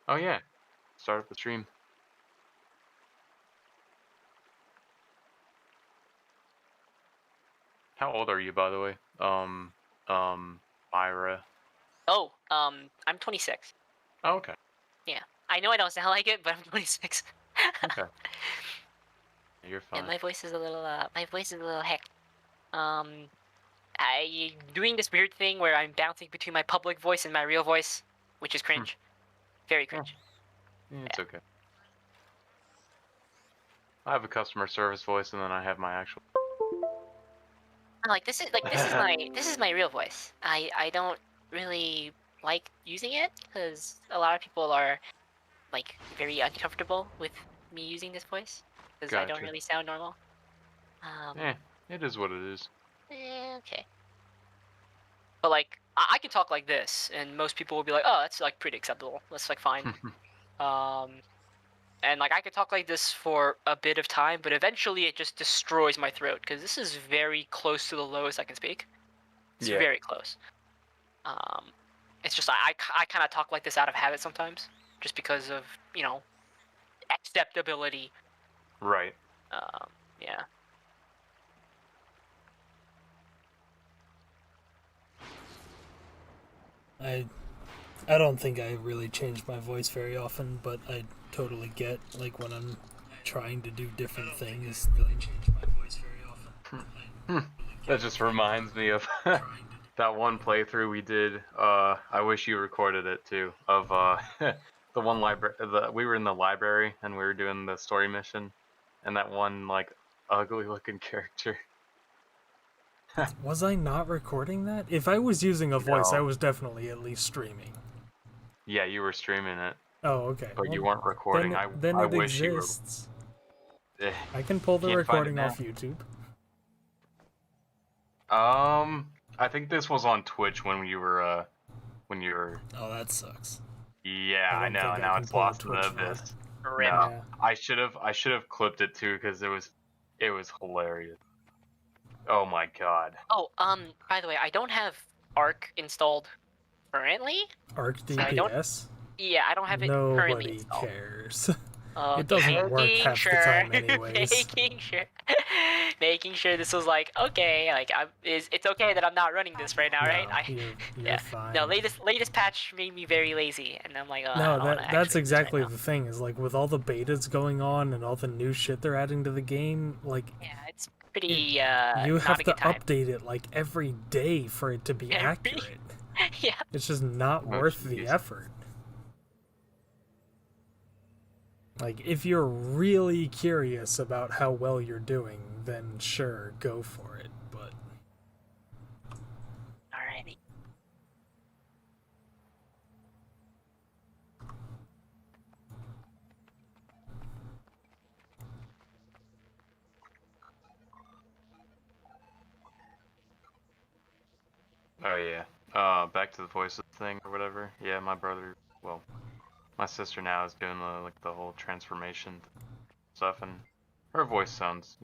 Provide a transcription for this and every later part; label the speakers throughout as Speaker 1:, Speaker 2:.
Speaker 1: Oh yeah, start up the stream. How old are you, by the way? Myra.
Speaker 2: Oh, I'm 26.
Speaker 1: Oh, okay.
Speaker 2: Yeah, I know I don't sound like it, but I'm 26.
Speaker 1: Okay. You're
Speaker 2: And
Speaker 1: fine.
Speaker 2: my voice is a little, heck. I doing this weird thing where I'm bouncing between my public voice and my real voice, which is
Speaker 1: Hmm.
Speaker 2: cringe. Very
Speaker 1: Yeah,
Speaker 2: cringe.
Speaker 1: it's okay. I have a customer service voice, and then I have my actual.
Speaker 2: Like this is my real voice. I don't really like using it because a lot of people are like very uncomfortable with me using this voice because I don't
Speaker 1: Gotcha.
Speaker 2: really sound normal. Um,
Speaker 1: Eh, it is what it is.
Speaker 2: okay. But like I can talk like this, and most people will be like, "Oh, that's like pretty acceptable. That's like fine." Um, and like I could talk like this for a bit of time, but eventually it just destroys my throat because this is very close to the lowest I can speak. It's
Speaker 1: Yeah.
Speaker 2: very close. Um, it's just I kind of talk like this out of habit sometimes, just because of acceptability.
Speaker 1: Right.
Speaker 2: Yeah.
Speaker 3: I I don't think I really change my voice very often, but I totally get like when I'm trying to do different things.
Speaker 1: That just reminds me of that one playthrough we did. I wish you recorded it too. Of the one library. We were in the library and we were doing the story mission, and that one like ugly looking character.
Speaker 3: Was I not recording that? If I was using a voice, I
Speaker 1: No.
Speaker 3: was definitely at least streaming.
Speaker 1: Yeah, you were streaming it,
Speaker 3: Oh, okay.
Speaker 1: but you
Speaker 3: Well,
Speaker 1: weren't recording.
Speaker 3: then
Speaker 1: I
Speaker 3: then
Speaker 1: I
Speaker 3: it
Speaker 1: wish you were.
Speaker 3: exists.
Speaker 1: Eh,
Speaker 3: I can pull the
Speaker 1: can't find it
Speaker 3: recording
Speaker 1: now.
Speaker 3: off YouTube.
Speaker 1: I think this was on Twitch when you were when you were.
Speaker 3: Oh, that sucks.
Speaker 1: Yeah,
Speaker 3: I
Speaker 1: I
Speaker 3: don't
Speaker 1: know.
Speaker 3: think I
Speaker 1: Now
Speaker 3: can
Speaker 1: it's
Speaker 3: pull a
Speaker 1: lost in
Speaker 3: Twitch
Speaker 1: the
Speaker 3: VOD.
Speaker 1: abyss.
Speaker 2: Rip.
Speaker 1: No,
Speaker 3: Yeah.
Speaker 1: I should have clipped it too because it was hilarious. Oh my god.
Speaker 2: Oh, by the way, I don't have Arc installed currently,
Speaker 3: Arc
Speaker 2: so I don't.
Speaker 3: DPS?
Speaker 2: Yeah, I don't have it currently
Speaker 3: Nobody
Speaker 2: installed.
Speaker 3: cares. It
Speaker 2: Okay,
Speaker 3: doesn't work
Speaker 2: making
Speaker 3: half the
Speaker 2: sure,
Speaker 3: time, anyways.
Speaker 2: making sure this was like okay, like it's okay that I'm not running this right now, right?
Speaker 3: No, you're
Speaker 2: Yeah, no,
Speaker 3: fine.
Speaker 2: latest patch made me very lazy, and I'm like, oh, I
Speaker 3: No,
Speaker 2: don't want to
Speaker 3: that's
Speaker 2: actually do this right
Speaker 3: exactly
Speaker 2: now.
Speaker 3: the thing. Is like with all the betas going on and all the new shit they're adding to the game, like
Speaker 2: Yeah, it's
Speaker 3: it,
Speaker 2: pretty
Speaker 3: you
Speaker 2: not
Speaker 3: have
Speaker 2: a
Speaker 3: to
Speaker 2: good time.
Speaker 3: update it like every day for it to be
Speaker 2: Every
Speaker 3: accurate.
Speaker 2: yeah.
Speaker 3: It's just not
Speaker 1: Oh
Speaker 3: worth the
Speaker 1: jeez.
Speaker 3: effort. Like if you're really curious about how well you're doing, then sure, go for it. But
Speaker 2: Alrighty.
Speaker 1: Oh yeah. Back to the voices thing or whatever. Yeah, my brother. Well, my sister now is doing the whole transformation stuff, and her voice sounds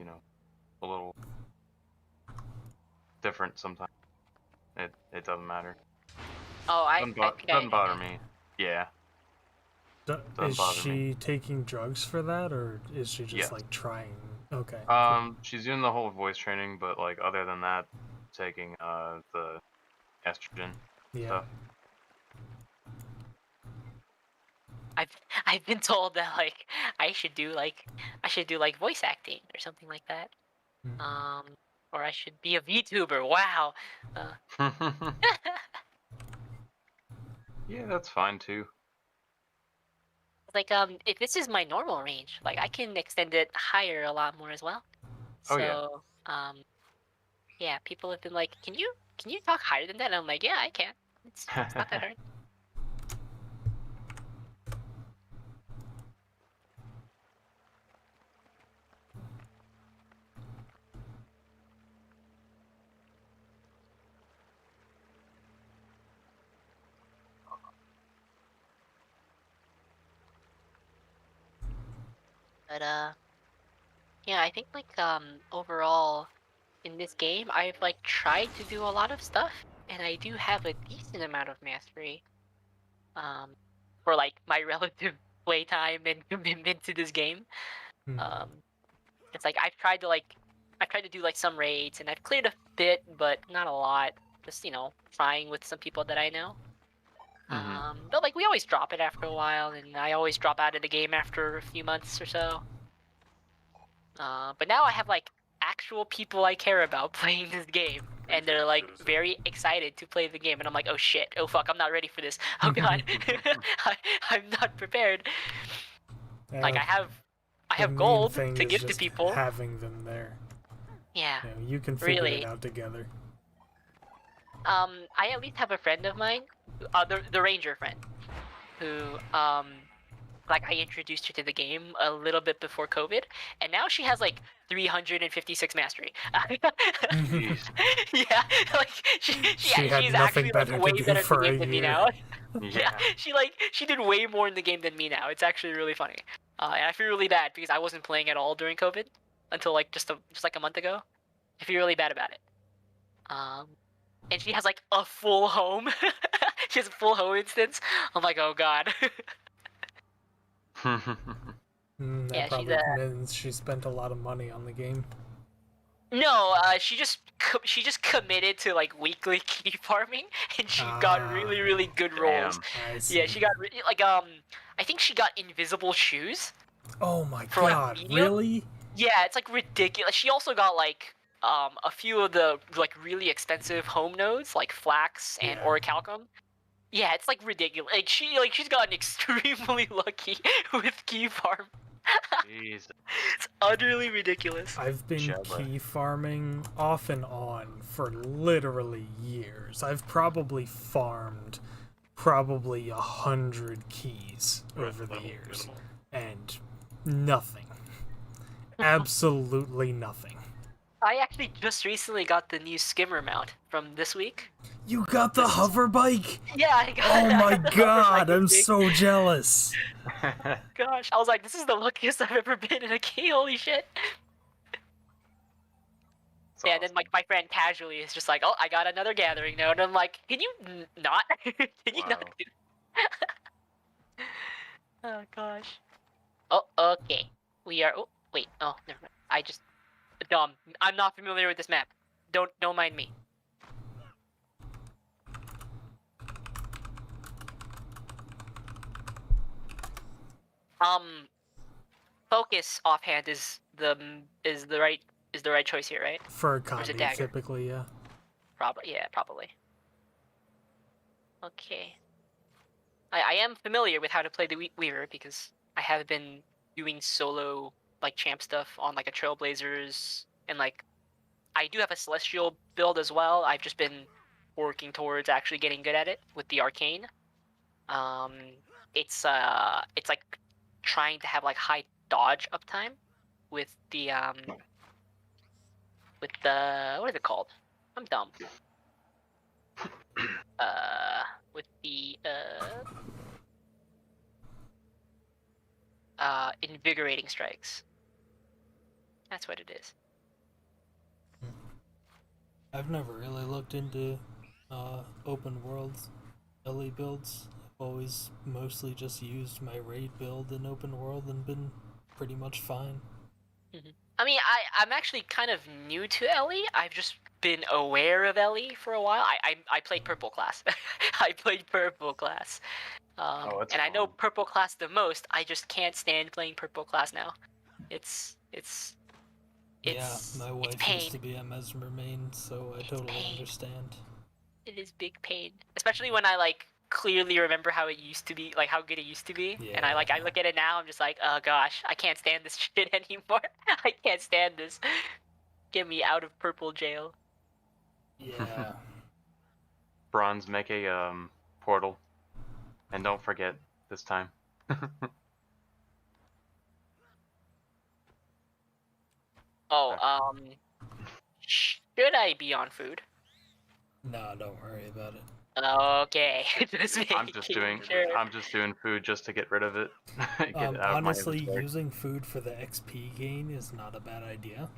Speaker 1: a little different sometimes. It doesn't matter.
Speaker 2: Oh, I think I
Speaker 1: Doesn't
Speaker 2: know
Speaker 1: bother
Speaker 2: that.
Speaker 1: me. Yeah, doesn't
Speaker 3: is
Speaker 1: bother me.
Speaker 3: she taking drugs for that, or is she just
Speaker 1: Yes.
Speaker 3: like trying? Okay, cool.
Speaker 1: She's doing the whole voice training, but like other than that, taking the estrogen
Speaker 3: Yeah.
Speaker 1: stuff.
Speaker 2: I've I've been told that like I should do like voice acting or something like that.
Speaker 3: Mm.
Speaker 2: Um, or I should be a VTuber. Wow. Uh,
Speaker 1: Yeah, that's fine too.
Speaker 2: like if this is my normal range, like I can extend it higher a lot more as well.
Speaker 1: Oh yeah.
Speaker 2: So yeah, people have been like, can you talk higher than that? And I'm like, yeah, I can. It's not that hard. But yeah, I think like overall in this game I've like tried to do a lot of stuff and I do have a decent amount of mastery. Um for like my relative playtime and commitment to this game.
Speaker 3: Hmm.
Speaker 2: It's like I've tried to do like some raids, and I've cleared a bit, but not a lot. Just trying with some people that I know. But like we always drop it after a while, and I always drop out of the game after a few months or so. But now I have like actual people I care about playing this game, and they're like very excited to play the game, and I'm like, oh shit, oh fuck, I'm not ready for this. Oh god, I'm not prepared. Like
Speaker 3: Uh,
Speaker 2: I
Speaker 3: the
Speaker 2: have
Speaker 3: main
Speaker 2: gold
Speaker 3: thing
Speaker 2: to
Speaker 3: is
Speaker 2: give to
Speaker 3: just
Speaker 2: people.
Speaker 3: having them there.
Speaker 2: Yeah,
Speaker 3: You can figure it
Speaker 2: really.
Speaker 3: out together.
Speaker 2: I at least have a friend of mine, the ranger friend, who like I introduced her to the game a little bit before COVID, and now she has like 356 mastery.
Speaker 1: Jeez.
Speaker 2: Yeah, like
Speaker 3: She had
Speaker 2: she's
Speaker 3: nothing
Speaker 2: actually like
Speaker 3: better to
Speaker 2: way
Speaker 3: do
Speaker 2: better at the
Speaker 3: for a
Speaker 2: game than me
Speaker 3: year.
Speaker 2: now. Yeah,
Speaker 1: Yeah.
Speaker 2: she did way more in the game than me now. It's actually really funny. And I feel really bad because I wasn't playing at all during COVID until like just like a month ago. I feel really bad about it. Um, and she has like a full home. She has a full home instance. I'm like, oh god.
Speaker 3: That
Speaker 2: Yeah, she's
Speaker 3: probably means she spent a lot of money on the game.
Speaker 2: no. She just committed to like weekly key farming, and she got really good rolls.
Speaker 1: Damn.
Speaker 3: I see.
Speaker 2: Yeah, she got like I think she got invisible shoes
Speaker 3: Oh my
Speaker 2: for like
Speaker 3: god,
Speaker 2: medium.
Speaker 3: really?
Speaker 2: Yeah, it's like ridiculous. She also got like a few of the like really expensive home nodes like flax and
Speaker 3: Yeah.
Speaker 2: orichalcum. Yeah, it's like ridiculous. She's gotten extremely lucky with key farm.
Speaker 1: Jeez.
Speaker 2: It's utterly ridiculous.
Speaker 3: I've been
Speaker 1: Shabba.
Speaker 3: key farming off and on for literally years. I've probably farmed probably 100 keys over the years. And nothing. Absolutely nothing.
Speaker 2: I actually just recently got the new skimmer mount from this week.
Speaker 3: You got the hover bike?
Speaker 2: Yeah, I got
Speaker 3: Oh
Speaker 2: it.
Speaker 3: my
Speaker 2: The hover
Speaker 3: god,
Speaker 2: bike is
Speaker 3: I'm
Speaker 2: big.
Speaker 3: so jealous.
Speaker 2: Gosh, I was like, this is the luckiest I've ever been in a key. Holy shit. Yeah, and then like my friend casually is just like, oh, I got another gathering node. And I'm like, can you not? Can you not
Speaker 1: Wow.
Speaker 2: do? Oh gosh. Oh, okay. We are. Oh, wait. Oh, never mind. I just dumb. I'm not familiar with this map. Don't mind me. Focus offhand is the right choice here, right?
Speaker 3: For a
Speaker 2: Or is it
Speaker 3: combi,
Speaker 2: dagger?
Speaker 3: typically, yeah.
Speaker 2: Probably, yeah, probably. Okay. I am familiar with how to play the Weaver because I have been doing solo like champ stuff on like a Trailblazers, and like I do have a Celestial build as well. I've just been working towards actually getting good at it with the Arcane. It's like trying to have like high dodge uptime with the what is it called? I'm dumb. With the invigorating strikes. That's what it is.
Speaker 3: I've never really looked into open worlds LE builds. I've always mostly just used my raid build in open world and been pretty much fine.
Speaker 2: I mean, I'm actually kind of new to LE. I've just been aware of LE for a while. I played purple class. I played purple class.
Speaker 1: That's
Speaker 2: and I know
Speaker 1: fun.
Speaker 2: purple class the most. I just can't stand playing purple class now. It's
Speaker 3: Yeah, my
Speaker 2: it's
Speaker 3: wife
Speaker 2: pain.
Speaker 3: used to be a Mesmer main, so I totally
Speaker 2: pain.
Speaker 3: understand.
Speaker 2: It is big pain, especially when I like clearly remember how it used to be, like how good it used to be, and I look at it now. I'm just like, oh gosh, I can't stand this shit anymore. I can't stand this. Get me out of purple jail.
Speaker 3: Yeah.
Speaker 1: Bronze, make a portal, and don't forget this time.
Speaker 2: Oh, should I be on food?
Speaker 3: No, don't worry about it.
Speaker 2: Okay,
Speaker 1: I'm just doing food just to get rid of it. Get it out of my
Speaker 3: Honestly,
Speaker 1: inventory.
Speaker 3: using food for the XP gain is not a bad idea.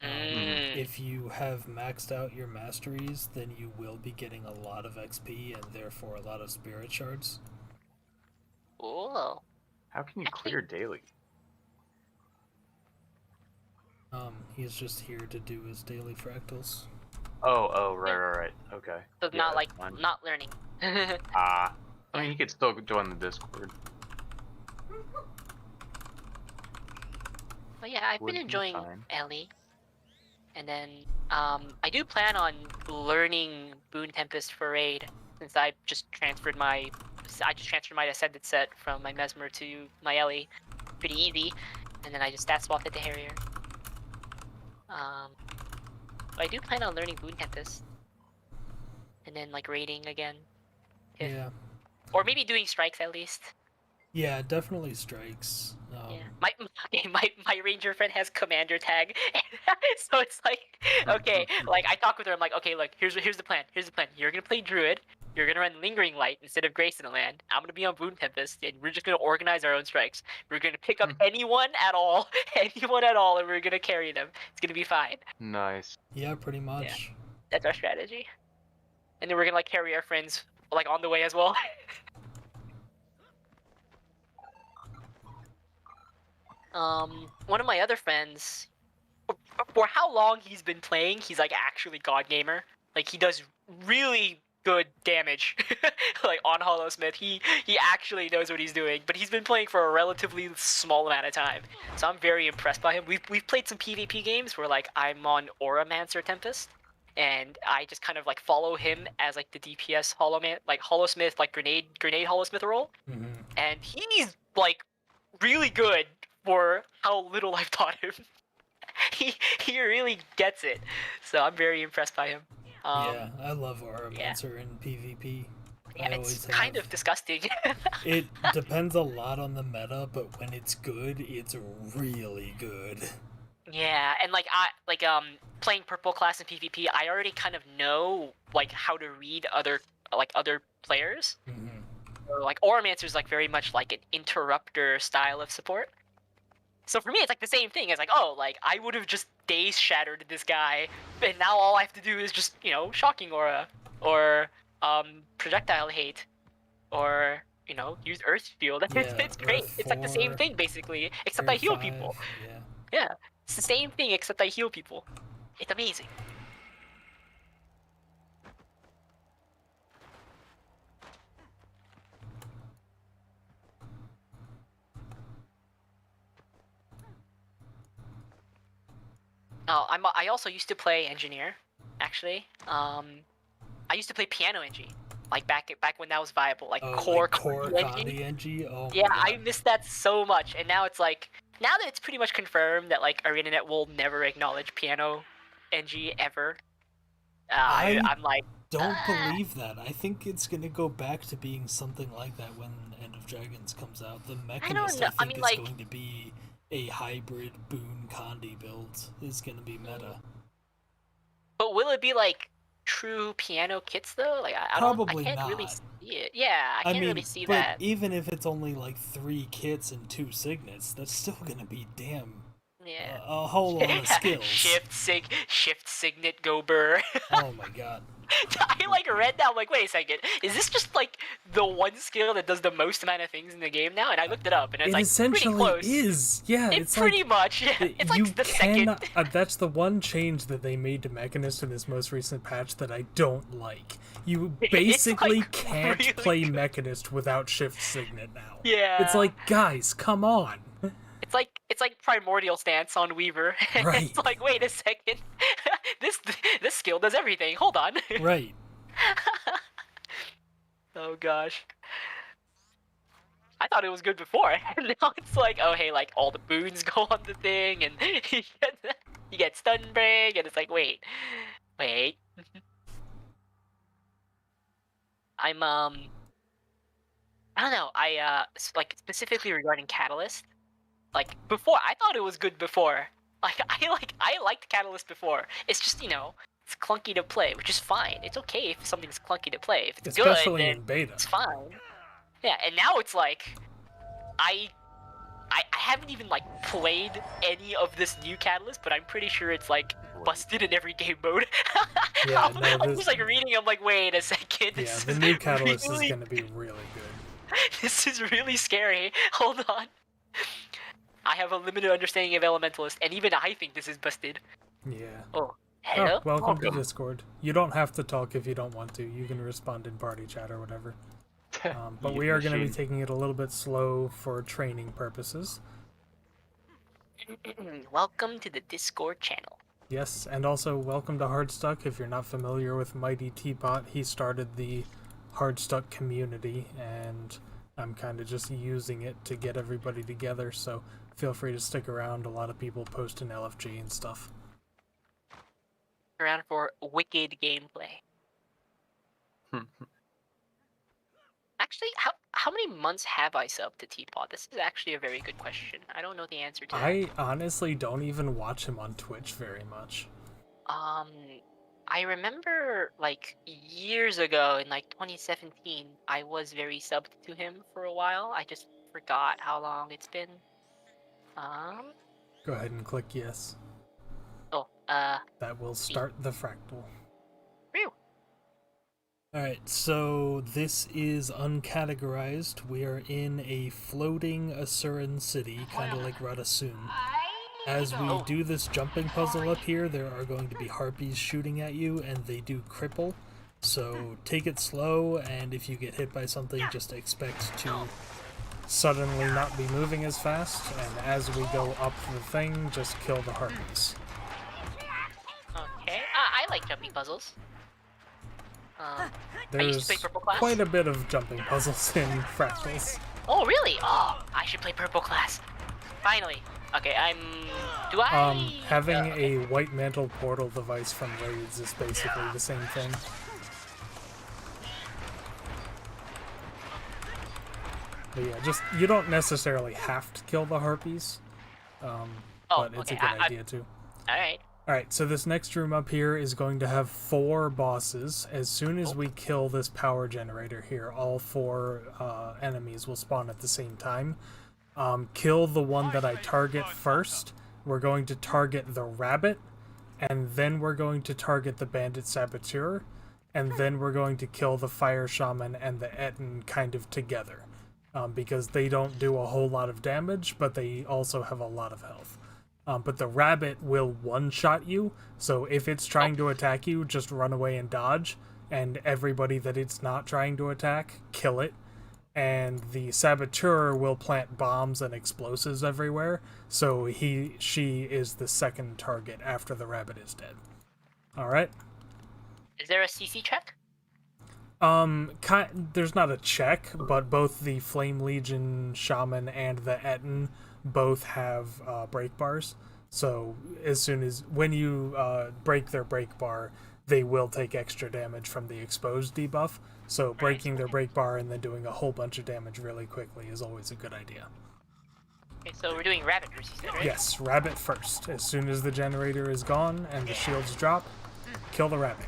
Speaker 3: If you have maxed out your masteries, then you will be getting a lot of XP and therefore a lot of spirit shards.
Speaker 2: Ooh.
Speaker 1: How can you
Speaker 2: Actually-
Speaker 1: clear daily?
Speaker 3: He's just here to do his daily fractals.
Speaker 1: Oh, right. Okay.
Speaker 2: So
Speaker 1: Yeah,
Speaker 2: not like
Speaker 1: that's fine.
Speaker 2: not learning.
Speaker 1: I mean, you could still join the Discord.
Speaker 2: But yeah, I've
Speaker 1: Would
Speaker 2: been
Speaker 1: be
Speaker 2: enjoying
Speaker 1: fine.
Speaker 2: Ellie. And then I do plan on learning Boon Tempest for Raid, since I just transferred my Ascended set from my Mesmer to my Ellie. Pretty easy. And then I just stat swapped it to Harrier. But I do plan on learning Boon Tempest. And then like raiding again. If-
Speaker 3: Yeah.
Speaker 2: Or maybe doing strikes at least.
Speaker 3: Yeah, definitely strikes.
Speaker 2: Yeah. My ranger friend has commander tag, so it's like, okay, like I talk with her. I'm like, okay, look, here's the plan. Here's the plan. You're gonna play druid. You're gonna run lingering light instead of grace in the land. I'm gonna be on Boon Tempest, and we're just gonna organize our own strikes. We're gonna pick up anyone at all, and we're gonna carry them. It's gonna be fine.
Speaker 1: Nice.
Speaker 3: Yeah, pretty much.
Speaker 2: That's our strategy. And then we're gonna like carry our friends like on the way as well. One of my other friends, for how long he's been playing, he's like actually god gamer. Like he does really good damage, like on Hollow Smith. He actually knows what he's doing. But he's been playing for a relatively small amount of time, so I'm very impressed by him. We've played some PvP games where like I'm on Auramancer Tempest, and I just kind of like follow him as like the DPS Hollow Smith, like grenade Hollow Smith role,
Speaker 3: Mm-hmm.
Speaker 2: and he's like really good for how little I've taught him. he really gets it, so I'm very impressed by him.
Speaker 3: Yeah, I love Auramancer in PvP.
Speaker 2: Yeah,
Speaker 3: I
Speaker 2: it's
Speaker 3: always
Speaker 2: kind
Speaker 3: have.
Speaker 2: of disgusting.
Speaker 3: It depends a lot on the meta, but when it's good, it's really good.
Speaker 2: Yeah, and like playing purple class in PvP, I already kind of know like how to read other players.
Speaker 3: Mm-hmm.
Speaker 2: So, like Auramancer's like very much like an interrupter style of support. So for me, it's like the same thing. It's like, oh, like I would have just daze shattered this guy, and now all I have to do is just shocking aura or projectile hate or use earth shield. It's great.
Speaker 3: Earth
Speaker 2: It's like the same
Speaker 3: 4,
Speaker 2: thing basically, except I
Speaker 3: Earth
Speaker 2: heal
Speaker 3: 5,
Speaker 2: people.
Speaker 3: Yeah.
Speaker 2: Yeah, it's the same thing except I heal people. It's amazing. Oh, I also used to play engineer, actually. I used to play piano NG, like back when that was viable, like core
Speaker 3: Condi NG. Oh
Speaker 2: yeah,
Speaker 3: my God.
Speaker 2: I missed that so much, and now it's like now that it's pretty much confirmed that like our internet will never acknowledge piano NG ever. I'm like,
Speaker 3: Don't believe that. I think it's gonna go back to being something like that when End of Dragons comes out. The Mechanist,
Speaker 2: know.
Speaker 3: I
Speaker 2: I
Speaker 3: think,
Speaker 2: mean,
Speaker 3: is
Speaker 2: like-
Speaker 3: going to be a hybrid Boon Condi build. Is gonna be meta.
Speaker 2: but will it be like true piano kits though? Like I
Speaker 3: Probably
Speaker 2: can't really
Speaker 3: not.
Speaker 2: see it. Yeah, I can't really see
Speaker 3: but
Speaker 2: that.
Speaker 3: even if it's only like 3 kits and 2 signets, that's still gonna be damn
Speaker 2: Yeah.
Speaker 3: a whole lot of skills.
Speaker 2: Shift signet go burr.
Speaker 3: Oh my God.
Speaker 2: I like read that. I'm like, wait a second, is this just like the one skill that does the most amount of things in the game now? And I looked it up, and it's
Speaker 3: It
Speaker 2: like
Speaker 3: essentially
Speaker 2: pretty close.
Speaker 3: is. Yeah,
Speaker 2: It
Speaker 3: it's
Speaker 2: pretty
Speaker 3: like
Speaker 2: much. Yeah. It's
Speaker 3: you
Speaker 2: like the
Speaker 3: cannot.
Speaker 2: second.
Speaker 3: That's the one change that they made to Mechanist in this most recent patch that I don't like. You basically
Speaker 2: like,
Speaker 3: can't
Speaker 2: really
Speaker 3: play
Speaker 2: good.
Speaker 3: Mechanist without Shift Signet now.
Speaker 2: Yeah.
Speaker 3: It's like, guys, come on.
Speaker 2: It's like primordial stance on Weaver.
Speaker 3: Right.
Speaker 2: It's like, wait a second, this skill does everything. Hold on.
Speaker 3: Right.
Speaker 2: Oh gosh. I thought it was good before, and now it's like, oh hey, like all the boons go on the thing, and you get stun break, and it's like, wait. I'm I don't know. Like specifically regarding Catalyst. Like before, I thought it was good before. Like I liked Catalyst before. It's just it's clunky to play, which is fine. It's okay if something's clunky to play. If it's
Speaker 3: Especially
Speaker 2: good, then
Speaker 3: in beta.
Speaker 2: it's fine. Yeah, and now it's like I haven't even like played any of this new Catalyst, but I'm pretty sure it's like busted in every game mode.
Speaker 3: Yeah,
Speaker 2: I'm
Speaker 3: no,
Speaker 2: just like reading. I'm like, wait a second.
Speaker 3: Yeah,
Speaker 2: This
Speaker 3: the
Speaker 2: is
Speaker 3: new Catalyst
Speaker 2: really...
Speaker 3: is going to be really good.
Speaker 2: This is really scary. Hold on. I have a limited understanding of Elementalist, and even I think this is busted.
Speaker 3: Yeah.
Speaker 2: Oh, hello?
Speaker 3: Oh, welcome to
Speaker 1: Welcome.
Speaker 3: Discord. You don't have to talk if you don't want to. You can respond in party chat or whatever. But
Speaker 1: You
Speaker 3: we are going to be
Speaker 1: machine.
Speaker 3: taking it a little bit slow for training purposes.
Speaker 2: Welcome to the Discord channel.
Speaker 3: Yes, and also welcome to Hardstuck. If you're not familiar with Mighty Teapot, he started the Hardstuck community, and I'm kind of just using it to get everybody together, so feel free to stick around. A lot of people post in LFG and stuff.
Speaker 2: Around for wicked gameplay. Actually, how many months have I subbed to Teapot? This is actually a very good question. I don't know the answer to that.
Speaker 3: I honestly don't even watch him on Twitch very much.
Speaker 2: I remember like years ago in like 2017, I was very subbed to him for a while. I just forgot how long it's been.
Speaker 3: Go ahead and click yes.
Speaker 2: Oh,
Speaker 3: That will start the fractal.
Speaker 2: Phew.
Speaker 3: Alright, so this is uncategorized. We are in a floating Asuran city, kind of like Radasum. As we do this jumping puzzle up here, there are going to be harpies shooting at you, and they do cripple. So take it slow, and if you get hit by something, just expect to suddenly not be moving as fast, and as we go up the thing, just kill the harpies.
Speaker 2: Okay. I like jumping puzzles. I used to
Speaker 3: There's
Speaker 2: play purple class.
Speaker 3: quite a bit of jumping puzzles in Fractals.
Speaker 2: Oh, really? Oh, I should play purple class. Finally. Okay, do I...
Speaker 3: Having a white mantle portal device from Raids is basically the same thing. But yeah, just, you don't necessarily have to kill the harpies, but it's a good idea too.
Speaker 2: Alright.
Speaker 3: Alright, so this next room up here is going to have 4 bosses. As soon as we kill this power generator here, all 4 enemies will spawn at the same time. Kill the one that I target first. We're going to target the rabbit, and then we're going to target the bandit saboteur, and then we're going to kill the fire shaman and the Etten kind of together. Because they don't do a whole lot of damage, but they also have a lot of health. But the rabbit will one-shot you, so if it's trying to attack you, just run away and dodge, and everybody that it's not trying to attack, kill it. And the saboteur will plant bombs and explosives everywhere, so she is the second target after the rabbit is dead. Alright?
Speaker 2: Is there a CC check?
Speaker 3: There's not a check, but both the Flame Legion Shaman and the Etten both have break bars. So when you break their break bar, they will take extra damage from the exposed debuff. So breaking their break bar and then doing a whole bunch of damage really quickly is always a good idea.
Speaker 2: Okay, so we're doing rabbit first, you said, right?
Speaker 3: Yes, rabbit first. As soon as the generator is gone and the shields drop, kill the rabbit.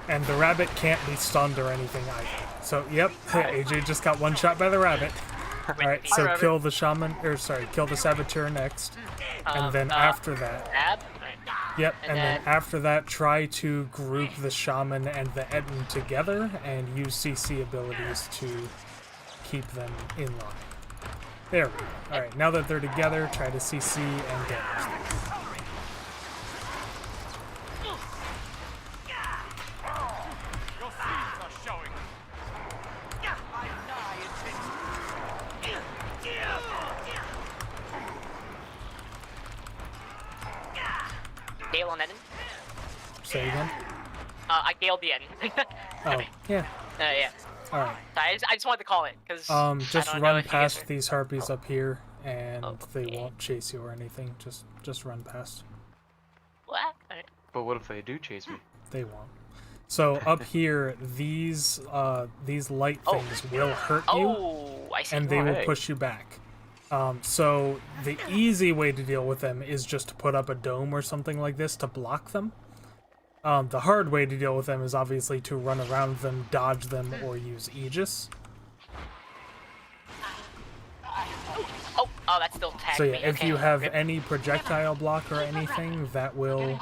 Speaker 3: And the rabbit can't be stunned or anything either. So, yep, AJ just got one shot by the rabbit. Alright, so kill the shaman, kill the saboteur next. And then after that... Yep, and then after that, try to group the shaman and the Etten together and use CC abilities to keep them in line. There we go. Alright, now that they're together, try to CC and damage them.
Speaker 2: Gale on Eden?
Speaker 3: Say again?
Speaker 2: I galed the Eden.
Speaker 3: Oh, yeah.
Speaker 2: Yeah.
Speaker 3: Alright.
Speaker 2: I just wanted to call it, because
Speaker 3: just run past these harpies up here, and they
Speaker 2: Okay.
Speaker 3: won't chase you or anything. Just run past.
Speaker 2: What? Alright.
Speaker 1: But what if they do chase me?
Speaker 3: They won't. So up here, these light things will hurt you,
Speaker 2: Oh, I see.
Speaker 3: and they will
Speaker 1: hey.
Speaker 3: push you back. So the easy way to deal with them is just to put up a dome or something like this to block them. The hard way to deal with them is obviously to run around them, dodge them, or use Aegis.
Speaker 2: Oh, that's still tagged
Speaker 3: So yeah,
Speaker 2: me.
Speaker 3: if
Speaker 2: Okay.
Speaker 3: you have any projectile block or anything, that will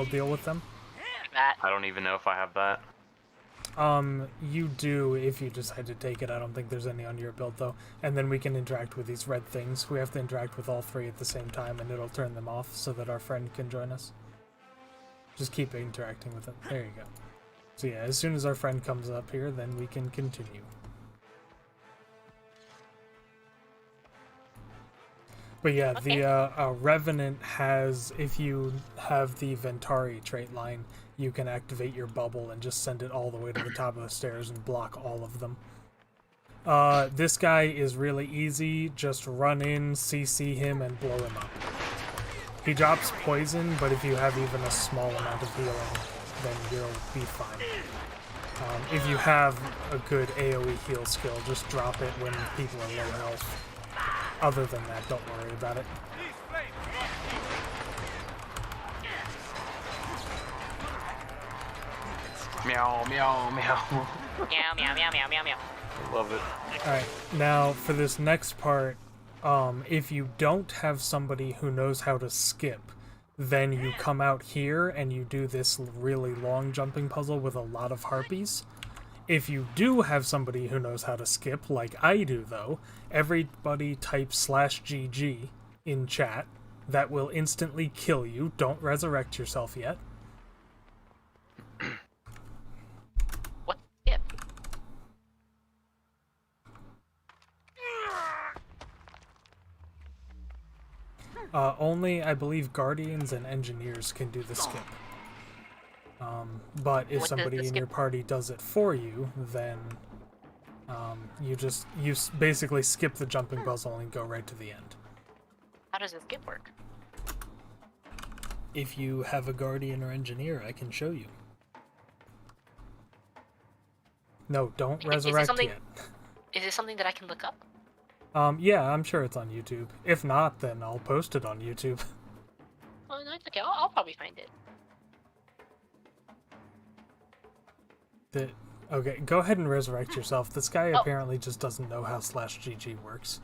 Speaker 3: deal with them.
Speaker 2: That.
Speaker 1: I don't even know if I have that.
Speaker 3: You do if you decide to take it. I don't think there's any on your build though. And then we can interact with these red things. We have to interact with all three at the same time, and it'll turn them off so that our friend can join us. Just keep interacting with it. There you go. So yeah, as soon as our friend comes up here, then we can continue. But yeah,
Speaker 2: Okay.
Speaker 3: the Revenant has, if you have the Ventari trait line, you can activate your bubble and just send it all the way to the top of the stairs and block all of them. This guy is really easy. Just run in, CC him, and blow him up. He drops poison, but if you have even a small amount of healing, then you'll be fine. If you have a good AoE heal skill, just drop it when people are low health. Other than that, don't worry about it.
Speaker 1: Meow, meow, meow.
Speaker 2: Meow, meow, meow, meow, meow, meow.
Speaker 1: I love it.
Speaker 3: Alright, now for this next part, if you don't have somebody who knows how to skip, then you come out here and you do this really long jumping puzzle with a lot of harpies. If you do have somebody who knows how to skip, like I do though, everybody type /GG in chat. That will instantly kill you. Don't resurrect yourself yet.
Speaker 2: What? Yeah.
Speaker 3: Only, I believe, Guardians and Engineers can do the skip. But if
Speaker 2: What does
Speaker 3: somebody
Speaker 2: the
Speaker 3: in your
Speaker 2: skip-
Speaker 3: party does it for you, then you basically skip the jumping puzzle and go right to the end.
Speaker 2: How does this skip work?
Speaker 3: If you have a Guardian or Engineer, I can show you. No, don't
Speaker 2: Is it
Speaker 3: resurrect
Speaker 2: something-
Speaker 3: yet.
Speaker 2: Is this something that I can look up?
Speaker 3: Yeah, I'm sure it's on YouTube. If not, then I'll post it on YouTube.
Speaker 2: Oh, no, it's okay. I'll probably find it.
Speaker 3: Okay, go ahead and resurrect yourself. This guy apparently just doesn't know how /GG works.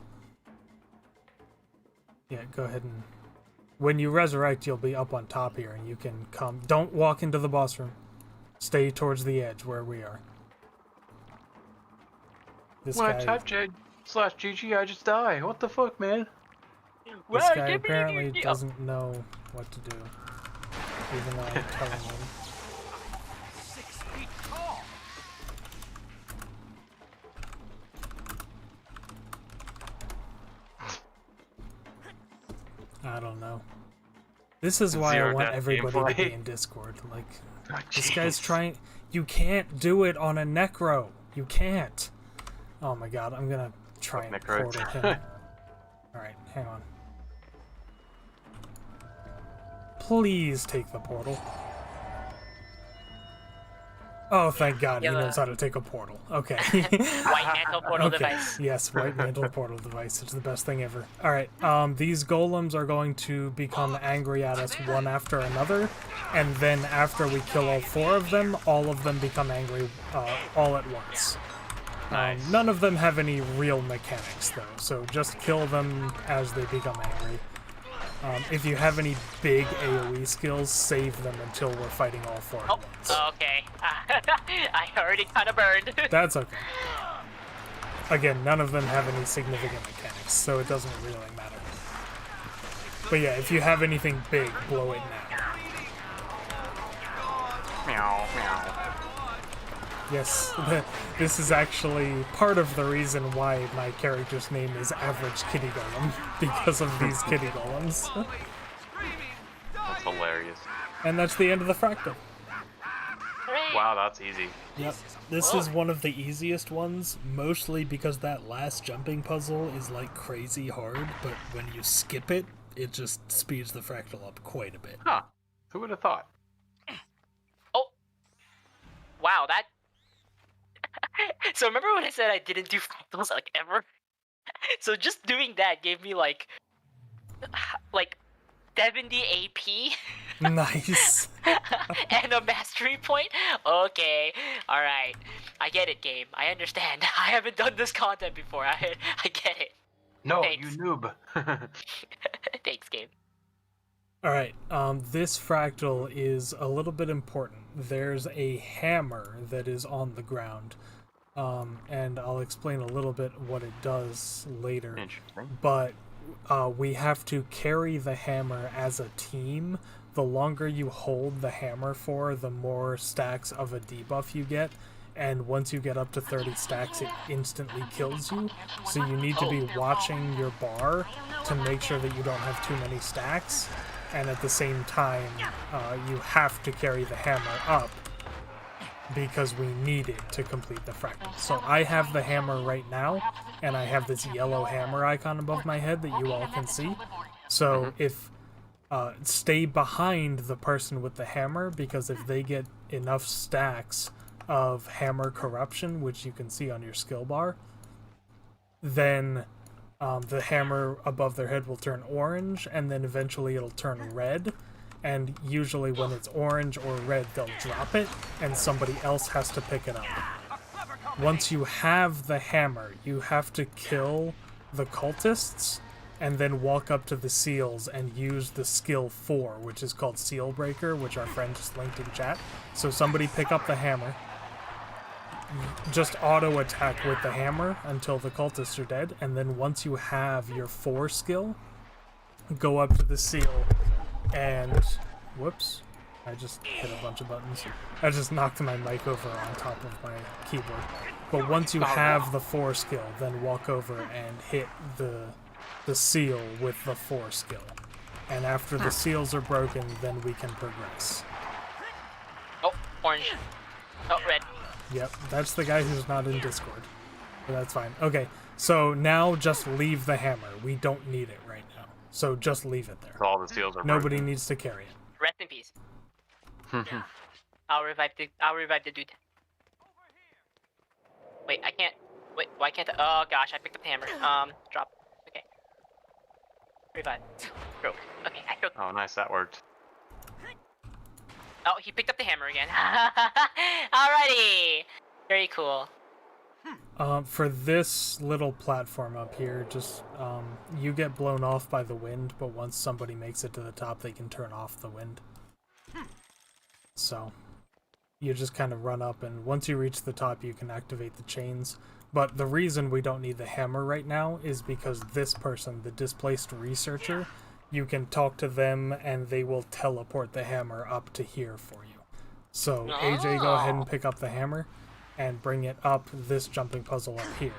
Speaker 3: Yeah, go ahead and... When you resurrect, you'll be up on top here, and you can come... Don't walk into the boss room. Stay towards the edge where we are. This
Speaker 1: When I
Speaker 3: guy,
Speaker 1: type /GG, I just die. What the fuck, man?
Speaker 3: this guy apparently doesn't know what to do. Even though I'm telling him.
Speaker 4: 6 feet tall.
Speaker 3: I don't know. This is why I
Speaker 1: Zero
Speaker 3: want
Speaker 1: death
Speaker 3: everybody to
Speaker 1: gameplay.
Speaker 3: be in Discord. Like,
Speaker 1: Oh,
Speaker 3: this guy's
Speaker 1: jeez.
Speaker 3: trying... You can't do it on a Necro. You can't. Oh my god, I'm gonna try and
Speaker 1: Necros.
Speaker 3: portal him. Alright, hang on. Please take the portal. Oh, thank god, he
Speaker 2: Yeah,
Speaker 3: knows how to take a portal. Okay.
Speaker 2: White mantle portal
Speaker 3: Okay.
Speaker 2: device.
Speaker 3: Yes, white mantle portal device. It's the best thing ever. Alright, these golems are going to become angry at us one after another, and then after we kill all 4 of them become angry all at once.
Speaker 1: Nice.
Speaker 3: None of them have any real mechanics, though, so just kill them as they become angry. If you have any big AoE skills, save them until we're fighting all 4 at
Speaker 2: Oh,
Speaker 3: once.
Speaker 2: okay. I already kind of burned.
Speaker 3: That's okay. Again, none of them have any significant mechanics, so it doesn't really matter. But yeah, if you have anything big, blow it now.
Speaker 1: Meow, meow.
Speaker 3: Yes, this is actually part of the reason why my character's name is Average Kitty Golem, because of these kitty golems.
Speaker 1: That's hilarious.
Speaker 3: And that's the end of the Fractal.
Speaker 2: Hooray.
Speaker 1: Wow, that's easy.
Speaker 3: Yep. This is one of the easiest ones, mostly because that last jumping puzzle is like crazy hard, but when you skip it, it just speeds the Fractal up quite a bit.
Speaker 1: Huh. Who would have thought?
Speaker 2: Oh. Wow, that... So remember when I said I didn't do fractals, like, ever? So just doing that gave me, like 70 AP
Speaker 3: Nice.
Speaker 2: and a mastery point? Okay, alright. I get it, game. I understand. I haven't done this content before. I get it.
Speaker 1: No,
Speaker 2: Thanks.
Speaker 1: you noob.
Speaker 2: Thanks, game.
Speaker 3: Alright, this fractal is a little bit important. There's a hammer that is on the ground, and I'll explain a little bit what it does later.
Speaker 1: Interesting.
Speaker 3: But we have to carry the hammer as a team. The longer you hold the hammer for, the more stacks of a debuff you get. And once you get up to 30 stacks, it instantly kills you. So you need to be watching your bar to make sure that you don't have too many stacks. And at the same time, you have to carry the hammer up because we need it to complete the fractal. So I have the hammer right now, and I have this yellow hammer icon above my head that you all can see. So if stay behind the person with the hammer, because if they get enough stacks of hammer corruption, which you can see on your skill bar, then the hammer above their head will turn orange, and then eventually it'll turn red. And usually when it's orange or red, they'll drop it, and somebody else has to pick it up. Once you have the hammer, you have to kill the cultists, and then walk up to the seals and use the skill 4, which is called Seal Breaker, which our friend just linked in chat. So somebody pick up the hammer. Just auto attack with the hammer until the cultists are dead, and then once you have your 4 skill, go up to the seal and... Whoops. I just hit a bunch of buttons. I just knocked my mic over on top of my keyboard. But once you have the 4 skill, then walk over and hit the seal with the 4 skill. And after the seals are broken, then we can progress.
Speaker 2: Oh, orange. Oh, red.
Speaker 3: Yep, that's the guy who's not in Discord. But that's fine. Okay, so now just leave the hammer. We don't need it right now. So just leave it there.
Speaker 1: So all the seals are
Speaker 3: Nobody
Speaker 1: broken.
Speaker 3: needs to carry it.
Speaker 2: Rest in peace. I'll revive the dude. Wait, I can't. Wait, why can't I? Oh gosh, I picked up the hammer. Drop. Okay. Revive. Broke. Okay, I broke.
Speaker 1: Oh, nice, that worked.
Speaker 2: Oh, he picked up the hammer again. Alrighty. Very cool.
Speaker 3: For this little platform up here, just you get blown off by the wind, but once somebody makes it to the top, they can turn off the wind. So you just kind of run up, and once you reach the top, you can activate the chains. But the reason we don't need the hammer right now is because this person, the displaced researcher, you can talk to them, and they will teleport the hammer up to here for you. So AJ, go ahead and pick up the hammer and bring it up this jumping puzzle up here.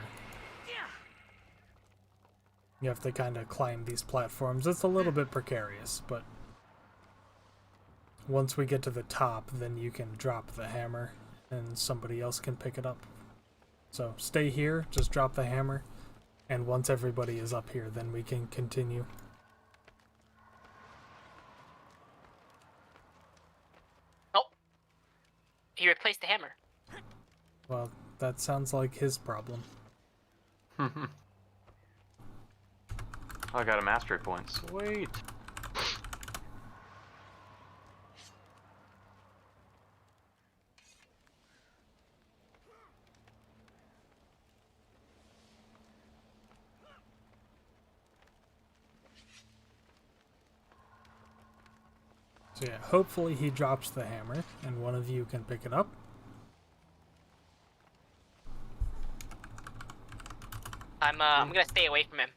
Speaker 3: You have to kind of climb these platforms. It's a little bit precarious, but once we get to the top, then you can drop the hammer and somebody else can pick it up. So stay here, just drop the hammer, and once everybody is up here, then we can continue.
Speaker 2: Oh, he replaced the hammer.
Speaker 3: Well, that sounds like his problem.
Speaker 1: I got a mastery point. Sweet.
Speaker 3: So yeah, hopefully he drops the hammer, and one of you can pick it up.
Speaker 2: I'm gonna stay away from him.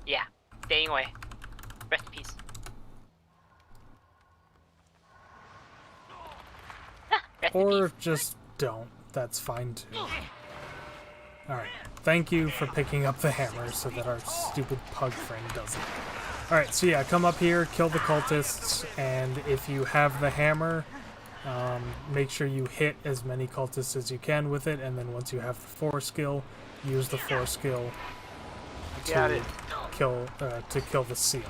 Speaker 2: Yeah, staying away. Rest in peace. Rest in
Speaker 3: Or
Speaker 2: peace.
Speaker 3: just don't. That's fine too. Alright, thank you for picking up the hammer so that our stupid pug friend doesn't. Alright, so yeah, come up here, kill the cultists, and if you have the hammer, make sure you hit as many cultists as you can with it, and then once you have the 4 skill, use the 4 skill to kill the seal.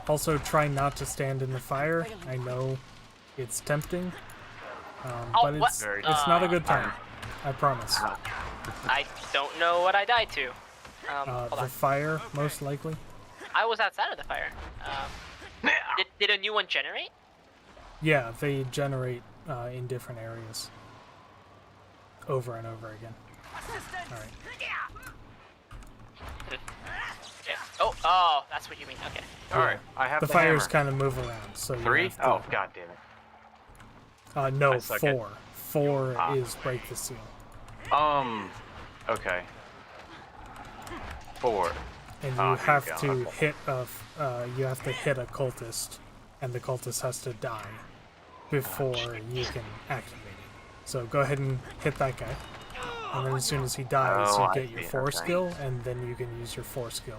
Speaker 3: Also, try not to stand in the fire. I know it's tempting, but it's not a good time. I promise.
Speaker 2: I don't know what I died to. Hold
Speaker 3: The
Speaker 2: on.
Speaker 3: fire, most likely.
Speaker 2: I was outside of the fire. Did a new one generate?
Speaker 3: Yeah, they generate in different areas. Over and over again. Alright.
Speaker 2: Yeah. Oh, that's what you mean. Okay.
Speaker 1: Alright, I have
Speaker 3: The
Speaker 1: the
Speaker 3: fires
Speaker 1: hammer.
Speaker 3: kind of move around, so you
Speaker 1: 3?
Speaker 3: have to-
Speaker 1: Oh, god damn it.
Speaker 3: no,
Speaker 1: I suck at-
Speaker 3: 4. 4
Speaker 1: Ah.
Speaker 3: is break the seal.
Speaker 1: Okay. 4.
Speaker 3: And you
Speaker 1: Oh, here we
Speaker 3: have
Speaker 1: go,
Speaker 3: to
Speaker 1: okay.
Speaker 3: hit a cultist, and the cultist has to die before you can activate it. So go ahead and hit that guy, and then as soon as he dies,
Speaker 1: Oh,
Speaker 3: you
Speaker 1: I
Speaker 3: get your
Speaker 1: see,
Speaker 3: 4
Speaker 1: okay.
Speaker 3: skill, and then you can use your 4 skill.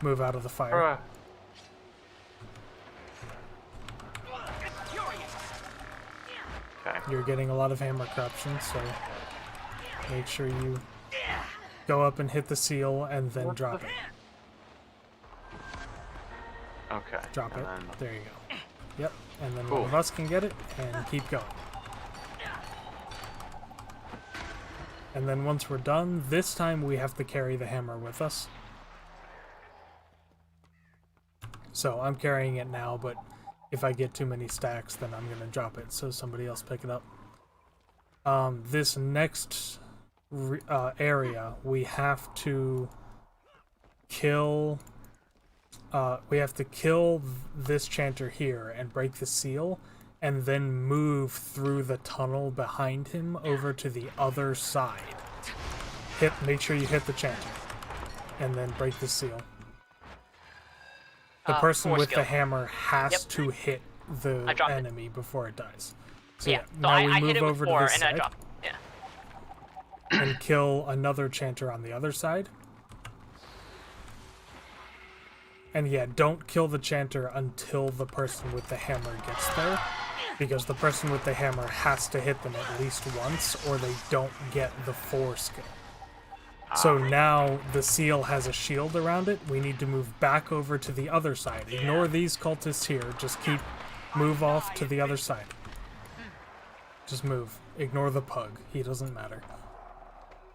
Speaker 3: Move out of the fire.
Speaker 1: Uh, okay.
Speaker 3: You're getting a lot of hammer corruption, so make sure you go up and hit the seal, and then drop it.
Speaker 1: Okay.
Speaker 3: Drop
Speaker 1: and
Speaker 3: it.
Speaker 1: then-
Speaker 3: There you go. Yep, and then
Speaker 1: Cool.
Speaker 3: one of us can get it, and keep going. And then once we're done, this time we have to carry the hammer with us. So I'm carrying it now, but if I get too many stacks, then I'm going to drop it so somebody else pick it up. This next area, we have to kill... we have to kill this chanter here and break the seal, and then move through the tunnel behind him over to the other side. Make sure you hit the chanter, and then break the seal. The person
Speaker 2: 4
Speaker 3: with
Speaker 2: skill.
Speaker 3: the hammer has
Speaker 2: Yep.
Speaker 3: to hit the
Speaker 2: I dropped it.
Speaker 3: enemy before it dies. So
Speaker 2: Yeah. So
Speaker 3: now
Speaker 2: I
Speaker 3: we
Speaker 2: hit
Speaker 3: move
Speaker 2: it with
Speaker 3: over to
Speaker 2: 4
Speaker 3: this
Speaker 2: and then I
Speaker 3: side
Speaker 2: dropped. Yeah.
Speaker 3: and kill another chanter on the other side. And yeah, don't kill the chanter until the person with the hammer gets there, because the person with the hammer has to hit them at least once, or they don't get the 4 skill. So now the seal has a shield around it. We need to move back over to the other side. Ignore these cultists here. Just move off to the other side. Just move. Ignore the pug. He doesn't matter.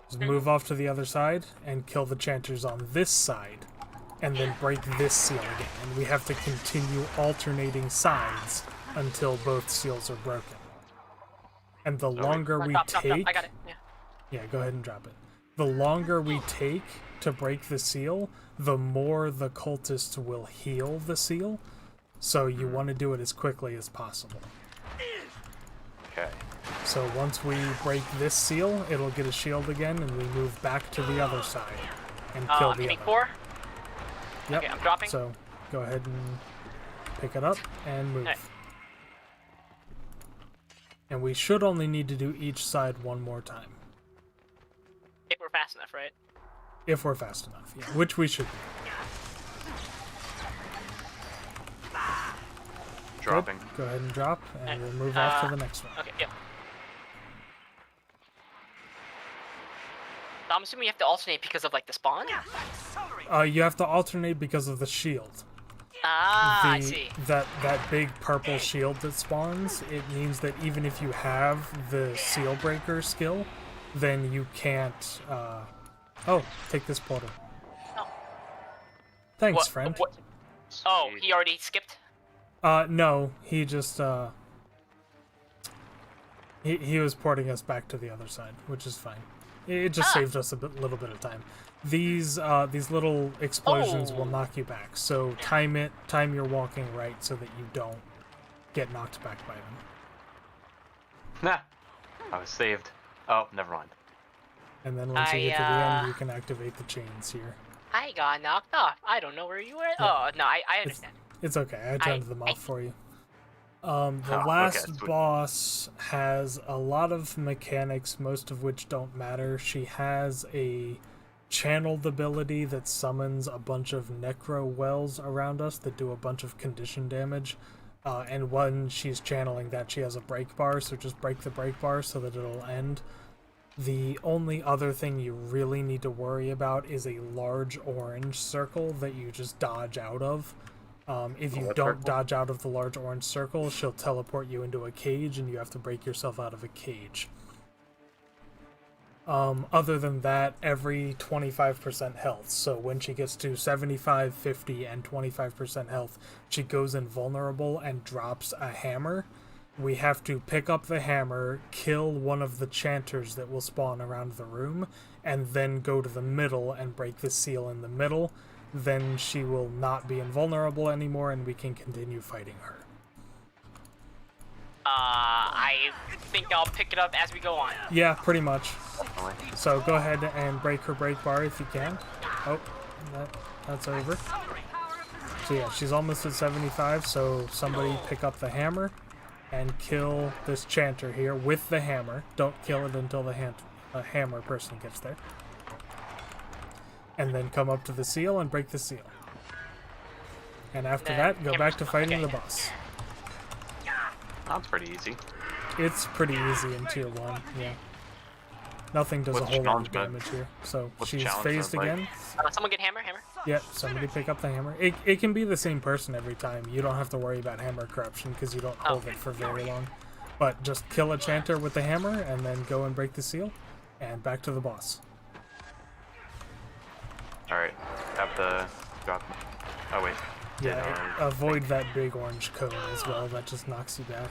Speaker 3: Just move off to the other side and kill the chanters on this side, and then break this seal again. And we have to continue alternating sides until both seals are broken. And the longer we
Speaker 2: Drop.
Speaker 3: take...
Speaker 2: I got it. Yeah.
Speaker 3: Yeah, go ahead and drop it. The longer we take to break the seal, the more the cultists will heal the seal. So you want to do it as quickly as possible.
Speaker 1: Okay.
Speaker 3: So once we break this seal, it'll get a shield again, and we move back to the other side and kill the
Speaker 2: Hitting
Speaker 3: other.
Speaker 2: 4.
Speaker 3: Yep.
Speaker 2: Okay, I'm dropping.
Speaker 3: So go ahead and pick it up and move.
Speaker 2: Alright.
Speaker 3: And we should only need to do each side one more time.
Speaker 2: If we're fast enough, right?
Speaker 3: If we're fast enough, yeah. Which we should be.
Speaker 1: Dropping.
Speaker 3: Good. Go ahead and drop, and we'll move off to the next one.
Speaker 2: Okay, yep. I'm assuming you have to alternate because of like the spawn?
Speaker 3: You have to alternate because of the shield.
Speaker 2: Ah, I see.
Speaker 3: That big purple shield that spawns, it means that even if you have the seal breaker skill, then you can't, oh, take this portal.
Speaker 2: Oh.
Speaker 3: Thanks,
Speaker 2: What-
Speaker 3: friend.
Speaker 2: what- Oh,
Speaker 1: Sweet.
Speaker 2: he already skipped?
Speaker 3: No, he just, he was porting us back to the other side, which is fine. It just saved us a little bit of time. These little explosions will
Speaker 2: Oh.
Speaker 3: knock you back, so time your walking right so that you don't get knocked back by them.
Speaker 1: Nah. I was saved. Oh, never mind.
Speaker 3: And then once you get to the end, you can activate the chains here.
Speaker 2: I got knocked off. I don't know where you were. Oh, no, I understand.
Speaker 3: It's okay, I turned them
Speaker 2: I-
Speaker 3: off for you. The
Speaker 1: okay,
Speaker 3: last
Speaker 1: sweet.
Speaker 3: boss has a lot of mechanics, most of which don't matter. She has a channeled ability that summons a bunch of necro wells around us that do a bunch of condition damage. And when she's channeling that, she has a break bar, so just break the break bar so that it'll end. The only other thing you really need to worry about is a large orange circle that you just dodge out of. If you
Speaker 1: What
Speaker 3: don't
Speaker 1: circle?
Speaker 3: dodge out of the large orange circle, she'll teleport you into a cage and you have to break yourself out of a cage. Other than that, every 25% health. So when she gets to 75, 50, and 25% health, she goes invulnerable and drops a hammer. We have to pick up the hammer, kill one of the chanters that will spawn around the room, and then go to the middle and break the seal in the middle. then she will not be invulnerable anymore, and we can continue fighting her.
Speaker 2: I think I'll pick it up as we go on.
Speaker 3: Yeah, pretty much.
Speaker 1: Definitely.
Speaker 3: So go ahead and break her break bar if you can. Oh, that's over. So yeah, she's almost at 75, so somebody pick up the hammer and kill this chanter here with the hammer. Don't kill it until the hammer person gets there. And then come up to the seal and break the seal. And after that, go back to fighting the boss.
Speaker 1: That's pretty easy.
Speaker 3: It's pretty easy in tier 1, yeah. Nothing does a
Speaker 1: What's
Speaker 3: whole lot of
Speaker 1: challenge mode?
Speaker 3: damage here. So
Speaker 1: What's
Speaker 3: she's
Speaker 1: challenge
Speaker 3: phased
Speaker 1: mode like?
Speaker 3: again.
Speaker 2: Someone get hammer.
Speaker 3: Yeah, somebody pick up the hammer. It can be the same person every time. You don't have to worry about hammer corruption because you don't hold it for very long. But just kill a chanter with the hammer and then go and break the seal. And back to the boss.
Speaker 1: Alright, have to drop. Oh, wait.
Speaker 3: Yeah, avoid that big orange cone as well. That just knocks you back.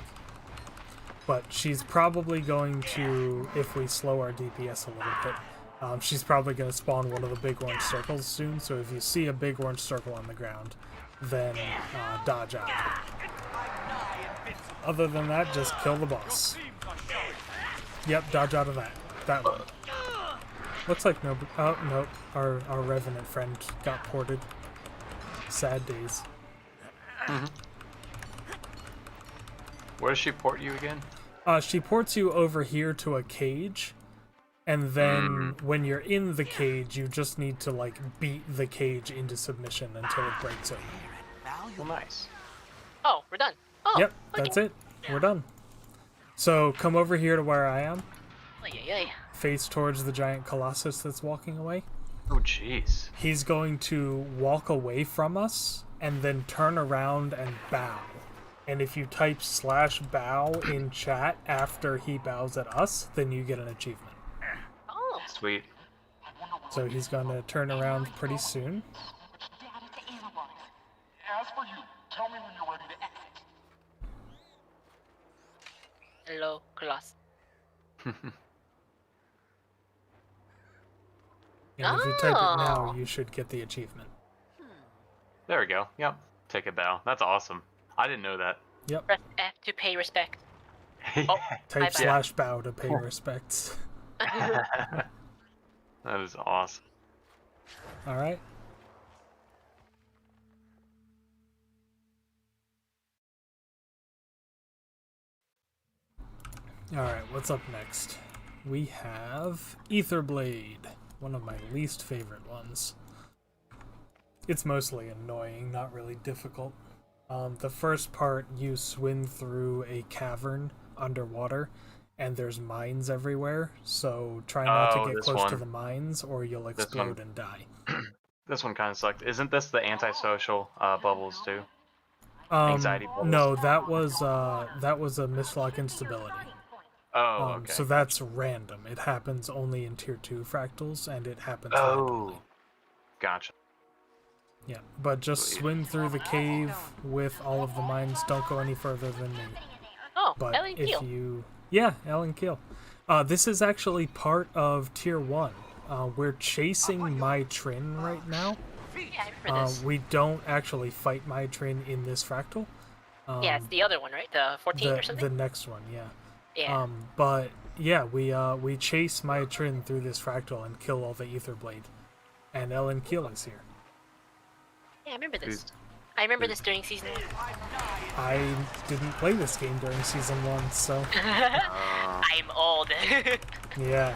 Speaker 3: But she's probably going to, if we slow our DPS a little bit, she's probably going to spawn one of the big orange circles soon. So if you see a big orange circle on the ground, then dodge out. Other than that, just kill the boss. Yep, dodge out of that. That one. Looks like no. Oh, nope. Our Revenant friend got ported. Sad days.
Speaker 1: Where does she port you again?
Speaker 3: She ports you over here to a cage, and then when you're in the cage, you just need to like beat the cage into submission until it breaks open.
Speaker 1: Well, nice.
Speaker 2: Oh, we're done. Oh,
Speaker 3: Yep,
Speaker 2: okay.
Speaker 3: that's it. We're done. So come over here to where I am.
Speaker 2: Ay.
Speaker 3: Face towards the giant colossus that's walking away.
Speaker 1: Oh, jeez.
Speaker 3: He's going to walk away from us and then turn around and bow. And if you type /bow in chat after he bows at us, then you get an achievement.
Speaker 2: Oh,
Speaker 1: Sweet.
Speaker 3: So he's going to turn around pretty soon.
Speaker 4: As for you, tell me when you're ready to exit.
Speaker 2: hello, class.
Speaker 3: And if you type it now, you should get the achievement.
Speaker 1: There we go. Yep. Take a bow. That's awesome. I didn't know that.
Speaker 3: Yep.
Speaker 2: Press F to pay respect. Oh,
Speaker 3: Type
Speaker 2: bye-bye.
Speaker 3: /bow to pay respects.
Speaker 1: That is awesome.
Speaker 3: Alright. Alright, what's up next? We have Etherblade, one of my least favorite ones. It's mostly annoying, not really difficult. The first part, you swim through a cavern underwater, and there's mines everywhere, so try not to get close to the mines or you'll explode and die.
Speaker 1: This one kind of sucked. Isn't this the antisocial bubbles too? Anxiety bubbles?
Speaker 3: No, that was a mislock instability.
Speaker 1: Oh, okay.
Speaker 3: So that's random. It happens only in tier 2 fractals, and it happens randomly.
Speaker 1: Oh, gotcha.
Speaker 3: Yeah, but just swim through the cave with all of the mines. Don't go any further than me.
Speaker 2: Oh,
Speaker 3: But
Speaker 2: Ellen
Speaker 3: if
Speaker 2: Keel.
Speaker 3: you... Yeah, Ellen Keel. This is actually part of tier 1. We're chasing my Trin right now.
Speaker 2: Yeah, I remember this.
Speaker 3: We don't actually fight my Trin in this fractal.
Speaker 2: Yeah, it's the other one, right? The 14 or
Speaker 3: The
Speaker 2: something?
Speaker 3: next one, yeah.
Speaker 2: Yeah.
Speaker 3: But yeah, we chase my Trin through this fractal and kill all the Etherblade. And Ellen Keel is here.
Speaker 2: Yeah, I remember this.
Speaker 1: Who's-
Speaker 2: I remember this during season 1.
Speaker 3: I didn't play this game during season 1, so
Speaker 2: I'm old.
Speaker 3: yeah.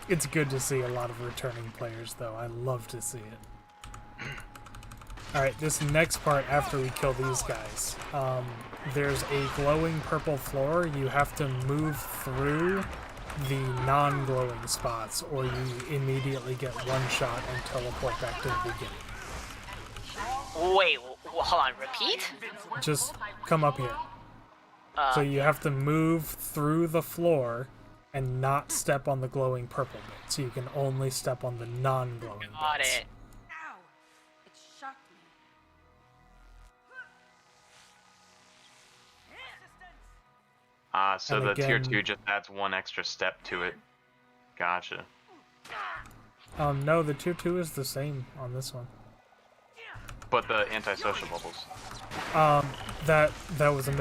Speaker 3: It's good to see a lot of returning players, though. I love to see it. Alright, this next part, after we kill these guys, there's a glowing purple floor. You have to move through the non-glowing spots, or you immediately get one shot and teleport back to the beginning.
Speaker 2: Wait, hold on, repeat?
Speaker 3: Just come up here. So you have to move through the floor and not step on the glowing purple bit. So you can only step on the non-glowing
Speaker 2: Got
Speaker 3: bits.
Speaker 2: it.
Speaker 5: Ow! It shocked me.
Speaker 1: So
Speaker 3: And
Speaker 1: the tier
Speaker 3: again-
Speaker 1: 2 just adds one extra step to it. Gotcha.
Speaker 3: No, the tier 2 is the same on this one.
Speaker 1: But the antisocial bubbles.
Speaker 3: That was a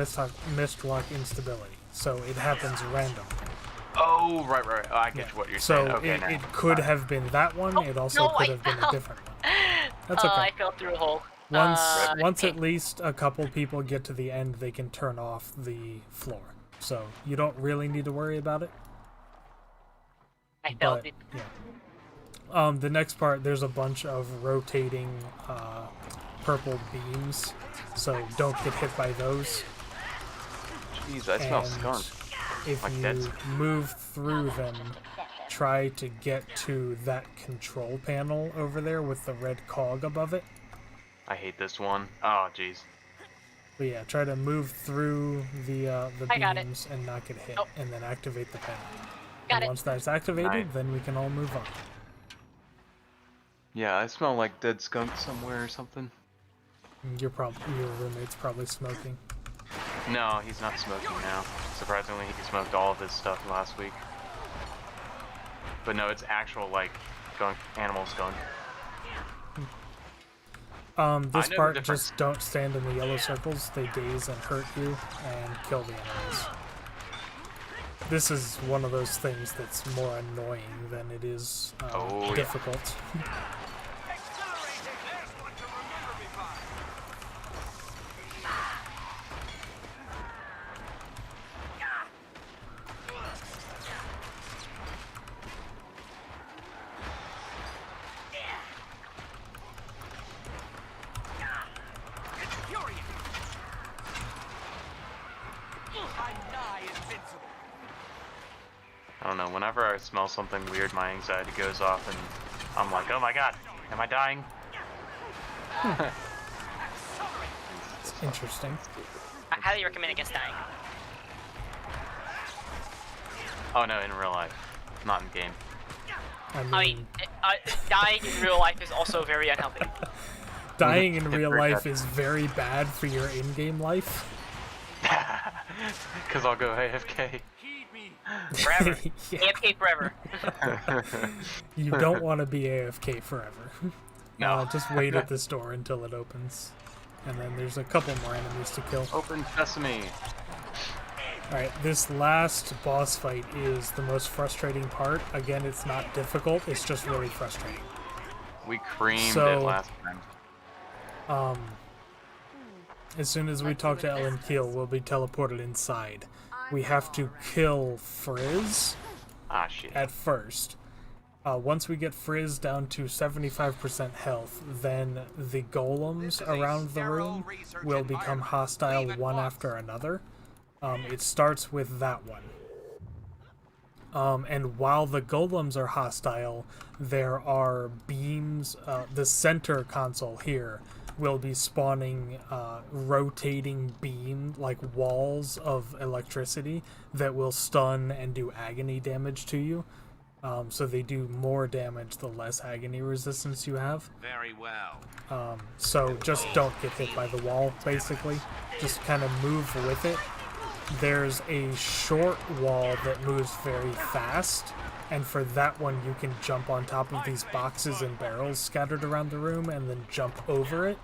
Speaker 3: mist-lock instability, so it happens randomly.
Speaker 1: Oh, right. Oh, I get what you're saying.
Speaker 3: So
Speaker 1: Okay,
Speaker 3: it could have been that one. It also could have been a different one. That's okay.
Speaker 2: I fell through a hole.
Speaker 3: Once at least a couple people get to the end, they can turn off the floor. So you don't really need to worry about it.
Speaker 2: I fell.
Speaker 3: But, yeah. The next part, there's a bunch of rotating purple beams, so don't get hit by those.
Speaker 1: Jeez, I smell skunk.
Speaker 3: If
Speaker 1: Like
Speaker 3: you
Speaker 1: that's...
Speaker 3: move through them, try to get to that control panel over there with the red cog above it.
Speaker 1: I hate this one. Oh, jeez.
Speaker 3: But yeah, try to move through the
Speaker 2: I got
Speaker 3: beams and not get hit, and then activate the panel.
Speaker 2: Got
Speaker 3: And
Speaker 2: it.
Speaker 3: once that's activated,
Speaker 1: Right.
Speaker 3: then we can all move on.
Speaker 1: Yeah, I smell like dead skunk somewhere or something.
Speaker 3: Your roommate's probably smoking.
Speaker 1: No, he's not smoking now. Surprisingly, he smoked all of his stuff last week. But no, it's actual, like, skunk, animal skunk.
Speaker 3: This
Speaker 1: I know
Speaker 3: part,
Speaker 1: the difference.
Speaker 3: just don't stand in the yellow circles. They daze and hurt you and kill the enemies. This is one of those things that's more annoying than it is
Speaker 1: Oh, yeah.
Speaker 3: difficult.
Speaker 1: I don't know, whenever I smell something weird, my anxiety goes off and I'm like, oh my god, am I dying?
Speaker 3: It's interesting.
Speaker 2: I highly recommend against dying.
Speaker 1: Oh no, in real life, not in game.
Speaker 3: I
Speaker 2: I
Speaker 3: mean,
Speaker 2: mean, dying in real life is also very unhealthy.
Speaker 3: dying in real life is very bad for your in-game life.
Speaker 1: Because I'll go AFK.
Speaker 2: Forever.
Speaker 3: Yeah.
Speaker 2: AFK forever.
Speaker 3: You don't want to be AFK forever.
Speaker 1: No.
Speaker 3: Just wait at this door until it opens. And then there's a couple more enemies to kill.
Speaker 1: Open sesame.
Speaker 3: Alright, this last boss fight is the most frustrating part. Again, it's not difficult, it's just really frustrating.
Speaker 1: We creamed
Speaker 3: So-
Speaker 1: it last time.
Speaker 3: As soon as we talk to Ellen Keel, we'll be teleported inside. We have to kill Frizz
Speaker 1: Ah, shit.
Speaker 3: at first. Once we get Frizz down to 75% health, then the golems around the room will become hostile one after another. It starts with that one. And while the golems are hostile, there are beams. The center console here will be spawning rotating beam, like walls of electricity that will stun and do agony damage to you. So they do more damage the less agony resistance you have.
Speaker 6: Very well.
Speaker 3: So just don't get hit by the wall, basically. Just kind of move with it. There's a short wall that moves very fast, and for that one you can jump on top of these boxes and barrels scattered around the room and then jump over it.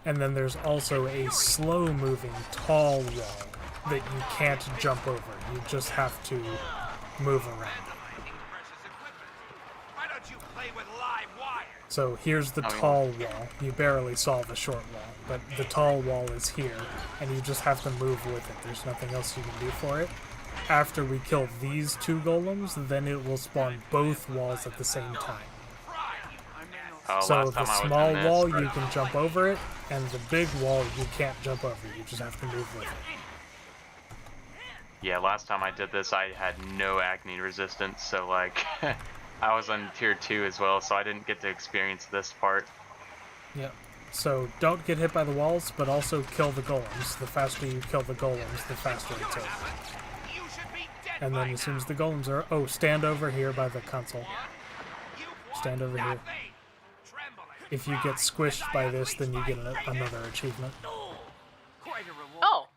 Speaker 3: And then there's also a slow-moving tall wall that you can't jump over. You just have to move around.
Speaker 6: Why don't you play with live wire?
Speaker 3: So here's the tall wall. You barely saw the short wall, but the tall wall is here, and you just have to move with it. There's nothing else you can do for it. After we kill these two golems, then it will spawn both walls at the same time.
Speaker 1: Oh,
Speaker 3: So
Speaker 1: last
Speaker 3: the
Speaker 1: time I was
Speaker 3: small
Speaker 1: in this,
Speaker 3: wall, you can jump over it, and the big wall, you can't jump over. You just have to move with it.
Speaker 1: Yeah, last time I did this, I had no acne resistance, so like, I was on tier 2 as well, so I didn't get to experience this part.
Speaker 3: Yep. So don't get hit by the walls, but also kill the golems. The faster you kill the golems, the faster it's over.
Speaker 6: You should be dead
Speaker 3: And then as soon as the golems are... Oh, stand over here by the console. Stand over here. If you get squished by this, then you get another achievement.
Speaker 6: Quite a reward.
Speaker 2: Oh,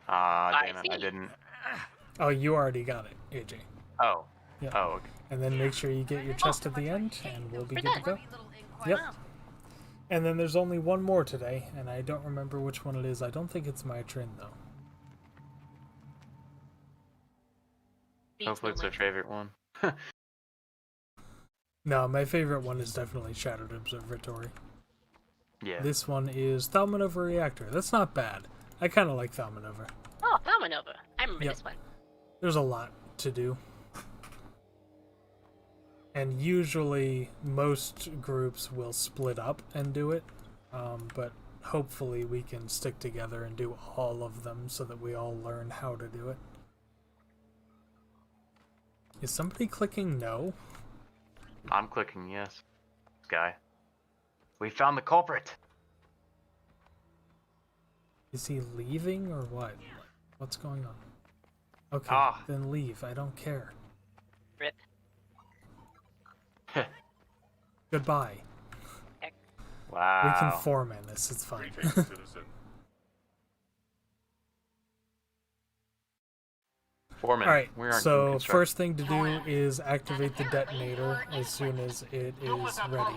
Speaker 1: Ah,
Speaker 2: I
Speaker 1: damn it, I
Speaker 2: see.
Speaker 1: didn't.
Speaker 3: Oh, you already got it, AJ.
Speaker 1: Oh.
Speaker 3: Yeah.
Speaker 1: Oh, okay.
Speaker 3: And then make sure you get your chest at the end, and we'll be
Speaker 2: We're
Speaker 3: good to
Speaker 2: done.
Speaker 3: go. Yep. And then there's only one more today, and I don't remember which one it is. I don't think it's my trend, though.
Speaker 1: Hopefully it's our favorite one.
Speaker 3: No, my favorite one is definitely Shattered Observatory.
Speaker 1: Yeah.
Speaker 3: This one is Thalmanova Reactor. That's not bad. I kind of like Thalmanova.
Speaker 2: Oh, Thalmanova. I remember
Speaker 3: Yep.
Speaker 2: this one.
Speaker 3: There's a lot to do. And usually most groups will split up and do it, but hopefully we can stick together and do all of them so that we all learn how to do it. Is somebody clicking no?
Speaker 1: I'm clicking yes. Guy. We found the culprit.
Speaker 3: Is he leaving or what? What's going on? Okay,
Speaker 1: Ah.
Speaker 3: then leave. I don't care.
Speaker 2: Rip.
Speaker 3: Goodbye.
Speaker 1: Wow.
Speaker 3: We can foreman this, it's fine.
Speaker 1: Foreman.
Speaker 3: Alright,
Speaker 1: we aren't
Speaker 3: so
Speaker 1: doing construction.
Speaker 3: first thing to do is activate the detonator as soon as it is ready.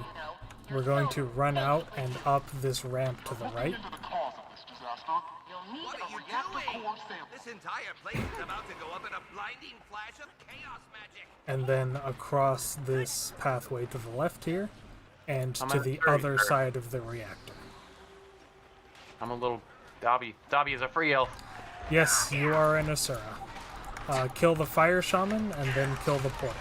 Speaker 3: We're going to run out and up this ramp to the right.
Speaker 4: Into the cause of this disaster, you'll need
Speaker 6: What
Speaker 4: a
Speaker 6: are you
Speaker 4: reactor
Speaker 6: doing?
Speaker 4: core sample.
Speaker 6: This entire place is about to go up in a blinding flash of chaos magic.
Speaker 3: And then across this pathway to the left here, and
Speaker 1: I'm
Speaker 3: to
Speaker 1: at
Speaker 3: the
Speaker 1: 30,
Speaker 3: other
Speaker 1: sir.
Speaker 3: side of the reactor.
Speaker 1: I'm a little Dobby. Dobby is a free elf.
Speaker 3: Yes, you are an Asura. Kill the fire shaman and then kill the portal.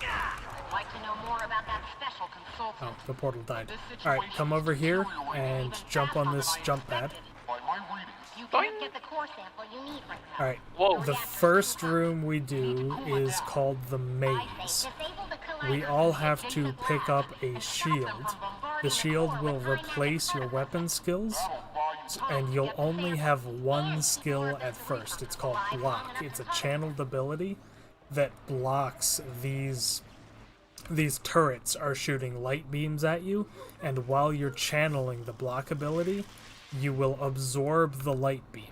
Speaker 5: I'd like to know more about that special consultant.
Speaker 3: Oh, the portal died. Alright, come over here and jump on this jump pad.
Speaker 4: By my readings,
Speaker 5: You can't get the core sample you need right now.
Speaker 3: Alright,
Speaker 2: Whoa.
Speaker 3: the first room we do is called the maze. We all have to pick up a shield. The shield will replace your weapon skills, and you'll only have one skill at first. It's called block. It's a channeled ability that blocks these turrets are shooting light beams at you, and while you're channeling the block ability, you will absorb the light beam.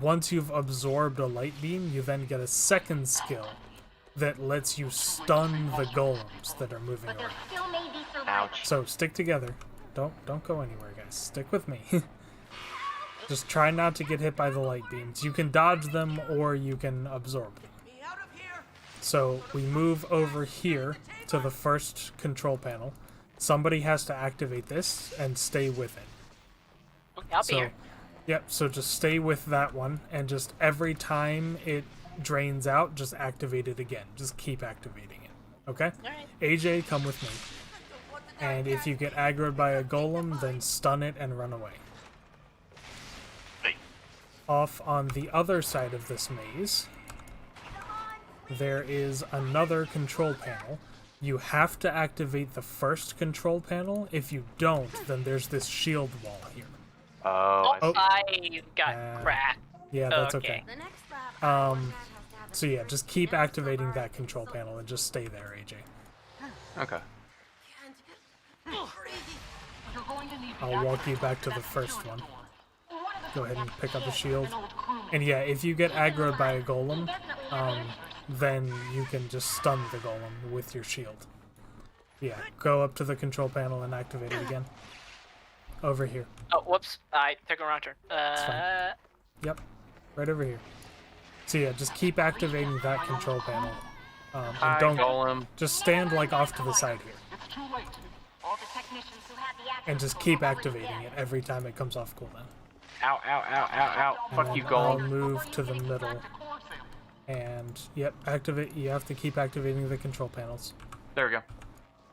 Speaker 3: Once you've absorbed a light beam, you then get a second skill that lets you stun the golems that are moving around.
Speaker 5: Still may be survivors.
Speaker 1: Ouch.
Speaker 3: So stick together. Don't go anywhere, guys. Stick with me. Just try not to get hit by the light beams. You can dodge them or you can absorb them.
Speaker 6: Be out of here.
Speaker 3: So we move over here to the first control panel. Somebody has to activate this and stay with it.
Speaker 2: Okay, I'll be
Speaker 3: So,
Speaker 2: here.
Speaker 3: yep, so just stay with that one, and just every time it drains out, just activate it again. Just keep activating it. Okay?
Speaker 2: Alright.
Speaker 3: AJ, come with me. And if you get aggroed by a golem, then stun it and run away. Off on the other side of this maze, there is another control panel. You have to activate the first control panel. If you don't, then there's this shield wall here.
Speaker 1: Oh, I see.
Speaker 2: I got cracked.
Speaker 3: Yeah, that's
Speaker 2: Okay.
Speaker 3: okay.
Speaker 5: The next lab,
Speaker 3: So yeah, just keep activating that control panel and just stay there, AJ.
Speaker 1: Okay.
Speaker 4: you're going to need
Speaker 3: I'll walk you back to the first one. Go ahead and pick up the shield. And yeah, if you get aggroed by a golem, then you can just stun the golem with your shield. Yeah, go up to the control panel and activate it again. Over here.
Speaker 2: Oh, whoops. I took a wrong turn.
Speaker 3: fine. Yep, right over here. So yeah, just keep activating that control panel. And
Speaker 1: Hi,
Speaker 3: don't
Speaker 1: golem.
Speaker 3: just stand like off to the side here.
Speaker 4: It's too late.
Speaker 5: all the technicians who have the access
Speaker 3: And just keep activating it every time it comes off cooldown.
Speaker 1: Ow, ow, ow, ow, ow. Fuck
Speaker 3: And
Speaker 1: you,
Speaker 3: then I'll
Speaker 1: golem.
Speaker 3: move to the middle. And yep, activate. You have to keep activating the control panels.
Speaker 1: There we go.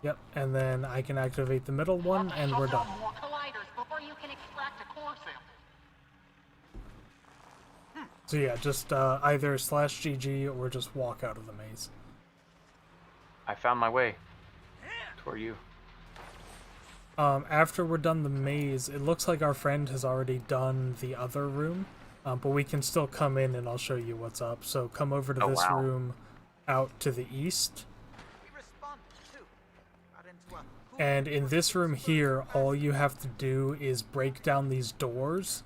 Speaker 3: Yep, and then I can activate the middle one, and we're done.
Speaker 4: More colliders before you can extract a core sample.
Speaker 3: So yeah, just either /GG or just walk out of the maze.
Speaker 1: I found my way. Toward you.
Speaker 3: After we're done the maze, it looks like our friend has already done the other room, but we can still come in and I'll show you what's up. So come over to
Speaker 1: Oh,
Speaker 3: this
Speaker 1: wow.
Speaker 3: room out to the east.
Speaker 6: We responded too. Got into a
Speaker 3: And in this room here, all you have to do is break down these doors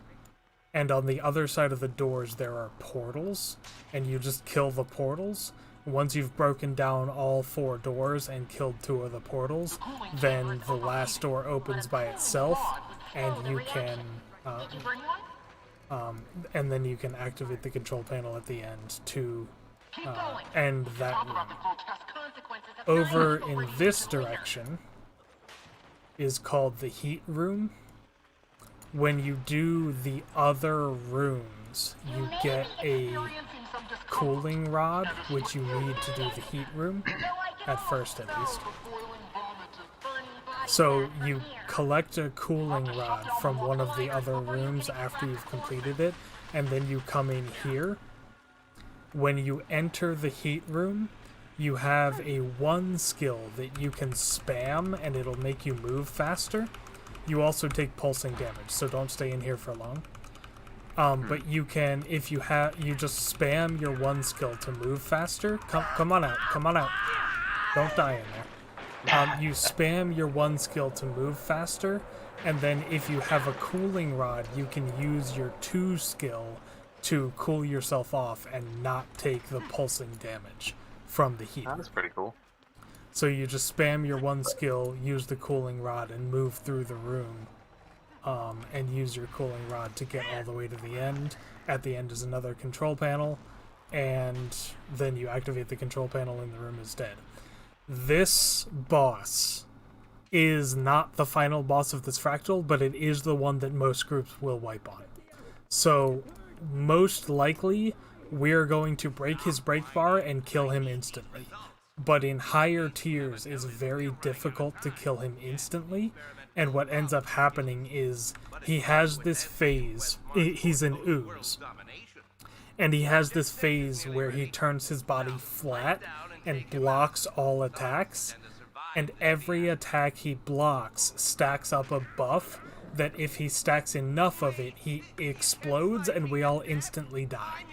Speaker 3: and on the other side of the doors there are portals, and you just kill the portals. Once you've broken down all 4 doors and killed 2 of the portals, then the last door opens by itself, and you can
Speaker 4: Did you bring one?
Speaker 3: and then you can activate the control panel at the end to
Speaker 4: Keep going.
Speaker 3: end that
Speaker 4: Talk
Speaker 3: room.
Speaker 4: about the grotesque consequences of
Speaker 3: Over
Speaker 4: dying
Speaker 3: in
Speaker 4: before you
Speaker 3: this
Speaker 4: get the leader.
Speaker 3: direction is called the heat room. When you do the other rooms, you get a
Speaker 4: Experiencing some discomfort.
Speaker 3: cooling rod, which you need to do the heat room, at first at least.
Speaker 4: Boiling vomit to burning body.
Speaker 3: So you collect a cooling rod from one of the other rooms after you've completed it, and then you come in here. When you enter the heat room, you have a 1 skill that you can spam and it'll make you move faster. You also take pulsing damage, so don't stay in here for long. But you can, if you just spam your 1 skill to move faster. Come on out. Don't die in there. You spam your 1 skill to move faster, and then if you have a cooling rod, you can use your 2 skill to cool yourself off and not take the pulsing damage from the heat.
Speaker 1: That's pretty cool.
Speaker 3: So you just spam your 1 skill, use the cooling rod, and move through the room, and use your cooling rod to get all the way to the end. At the end is another control panel, and then you activate the control panel and the room is dead. This boss is not the final boss of this fractal, but it is the one that most groups will wipe on. So, most likely, we're going to break his break bar and kill him instantly. But in higher tiers, it's very difficult to kill him instantly, and what ends up happening is he has this phase, he's an ooze, and he has this phase where he turns his body flat and blocks all attacks, and every attack he blocks stacks up a buff that if he stacks enough of it, he explodes and we all instantly die.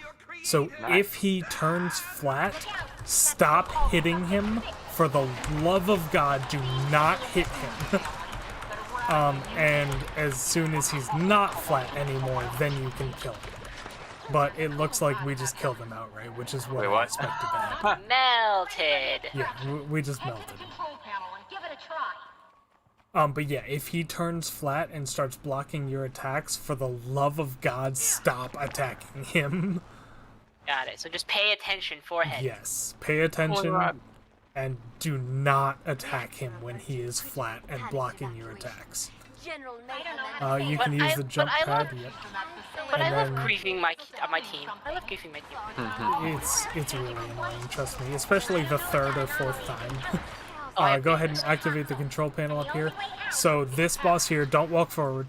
Speaker 3: So if he turns flat, stop hitting him. For the love of God, do not hit him. And as soon as he's not flat anymore, then you can kill him. But it looks like we just killed him outright, which is what
Speaker 1: Wait,
Speaker 3: I
Speaker 1: what?
Speaker 3: expected to happen.
Speaker 2: Melted.
Speaker 3: Yeah, we just melted him.
Speaker 4: Control panel and give it a try.
Speaker 3: But yeah, if he turns flat and starts blocking your attacks, for the love of God, stop attacking him.
Speaker 2: Got it. So just pay attention, forehead.
Speaker 3: Yes, pay attention and do not attack him when he is flat and blocking your attacks.
Speaker 5: General Mayhem.
Speaker 3: You can
Speaker 2: But
Speaker 3: use
Speaker 2: I-
Speaker 3: the jump
Speaker 2: but I
Speaker 3: pad.
Speaker 2: love-
Speaker 3: Yep.
Speaker 2: But I
Speaker 3: And
Speaker 2: love
Speaker 3: then-
Speaker 2: griefing my team. I love griefing my team.
Speaker 3: It's really annoying, trust me, especially the 3rd or 4th time.
Speaker 2: I
Speaker 3: Go ahead and activate the control panel up here. So this boss here, don't walk forward.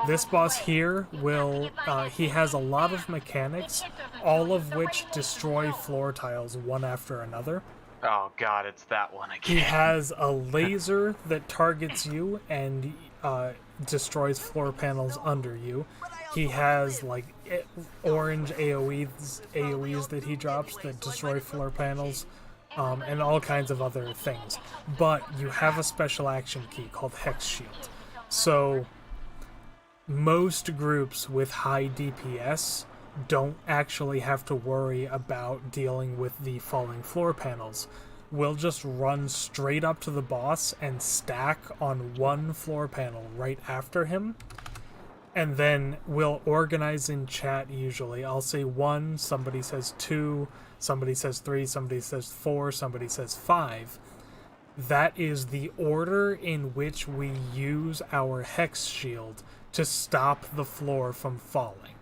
Speaker 3: This boss here will, he has a lot of mechanics, all of which destroy floor tiles one after another.
Speaker 1: Oh god, it's that one
Speaker 3: He
Speaker 1: again.
Speaker 3: has a laser that targets you and destroys floor panels under you. He has like orange AoEs that he drops that destroy floor panels, and all kinds of other things. But you have a special action key called Hex Shield. So most groups with high DPS don't actually have to worry about dealing with the falling floor panels. We'll just run straight up to the boss and stack on 1 floor panel right after him. And then we'll organize in chat usually. I'll say 1, somebody says 2, somebody says 3, somebody says 4, somebody says 5. That is the order in which we use our Hex Shield to stop the floor from falling.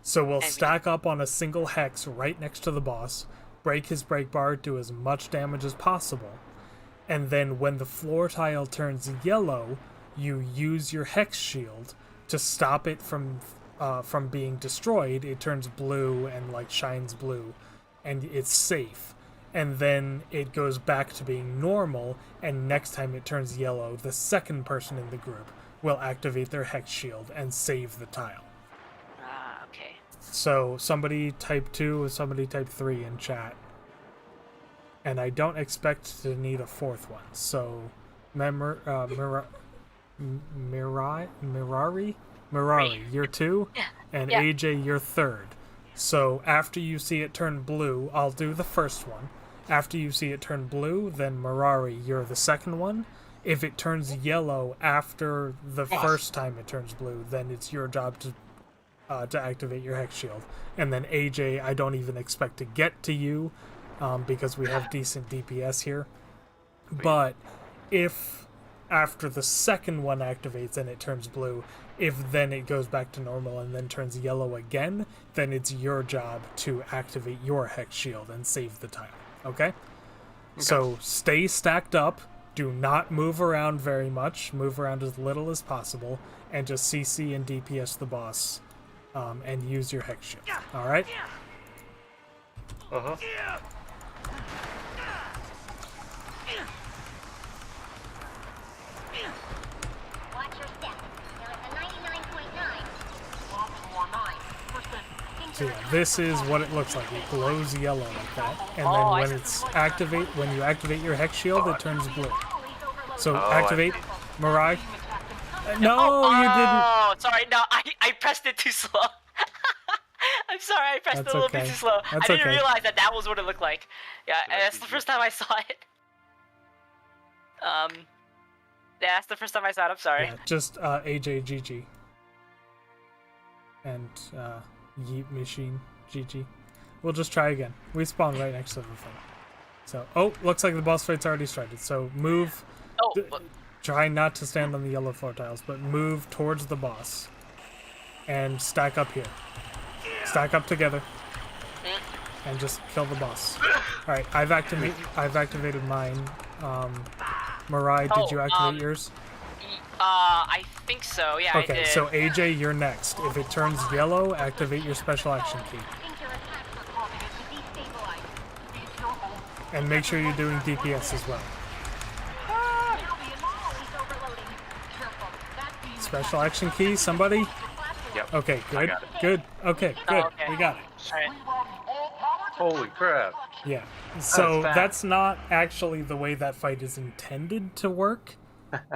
Speaker 3: So we'll stack up on a single hex right next to the boss, break his break bar, do as much damage as possible, and then when the floor tile turns yellow, you use your Hex Shield to stop it from being destroyed. It turns blue and like shines blue, and it's safe. And then it goes back to being normal, and next time it turns yellow, the second person in the group will activate their Hex Shield and save the tile.
Speaker 2: Okay.
Speaker 3: So somebody type 2 and somebody type 3 in chat. And I don't expect to need a 4th one. So Mirari Mirari, you're 2,
Speaker 2: Yeah.
Speaker 3: and
Speaker 2: Yeah.
Speaker 3: AJ, you're 3rd. So after you see it turn blue, I'll do the first one. After you see it turn blue, then Mirari, you're the second one. If it turns yellow after the first time it turns blue, then it's your job to activate your Hex Shield. And then AJ, I don't even expect to get to you, because we have decent DPS here. But if after the second one activates and it turns blue, if then it goes back to normal and then turns yellow again, then it's your job to activate your Hex Shield and save the tile. Okay? So stay stacked up. Do not move around very much. Move around as little as possible. And just CC and DPS the boss. And use your Hex Shield. Alright?
Speaker 1: Uh-huh.
Speaker 5: Watch your step. Now it's a 99.9.
Speaker 3: So yeah, this is what it looks like. It glows yellow like that. And
Speaker 2: Oh,
Speaker 3: then
Speaker 2: I
Speaker 3: when
Speaker 2: see.
Speaker 3: it's when you activate your Hex Shield, it turns blue. So
Speaker 1: Oh, I
Speaker 3: activate,
Speaker 1: see.
Speaker 3: Mirai. No, you didn't.
Speaker 2: Oh, sorry. No, I pressed it too slow. I'm sorry, I pressed it
Speaker 3: That's
Speaker 2: a little
Speaker 3: okay.
Speaker 2: bit too slow.
Speaker 3: That's
Speaker 2: I didn't
Speaker 3: okay.
Speaker 2: realize that was what it looked like. Yeah,
Speaker 1: That's
Speaker 2: that's the
Speaker 1: easy.
Speaker 2: first time I saw it. Yeah, that's the first time I saw it. I'm sorry.
Speaker 3: Yeah, just AJ GG. And Yeet Machine GG. We'll just try again. We spawn right next to the thing. So, oh, looks like the boss fight's already started. So move.
Speaker 2: Oh,
Speaker 3: Try not to stand on the yellow floor tiles, but move towards the boss. And stack up here. Stack up together. And just kill the boss. Alright, I've activated mine. Mirai, did you activate yours?
Speaker 2: I think so. Yeah, I
Speaker 3: Okay,
Speaker 2: did.
Speaker 3: so AJ, you're next. If it turns yellow, activate your special action key.
Speaker 5: Think your attacks are causing it to destabilize.
Speaker 4: Be careful.
Speaker 3: And make sure you're doing DPS as well.
Speaker 5: Now the anomalies overloading.
Speaker 4: Careful. That beam
Speaker 3: Special action key, somebody?
Speaker 1: Yep.
Speaker 3: Okay, good,
Speaker 1: got it.
Speaker 3: good, okay,
Speaker 2: Oh,
Speaker 3: good,
Speaker 2: okay.
Speaker 3: we got it.
Speaker 2: Alright.
Speaker 1: Holy crap.
Speaker 3: Yeah, so
Speaker 1: fast.
Speaker 3: that's not actually the way that fight is intended to work,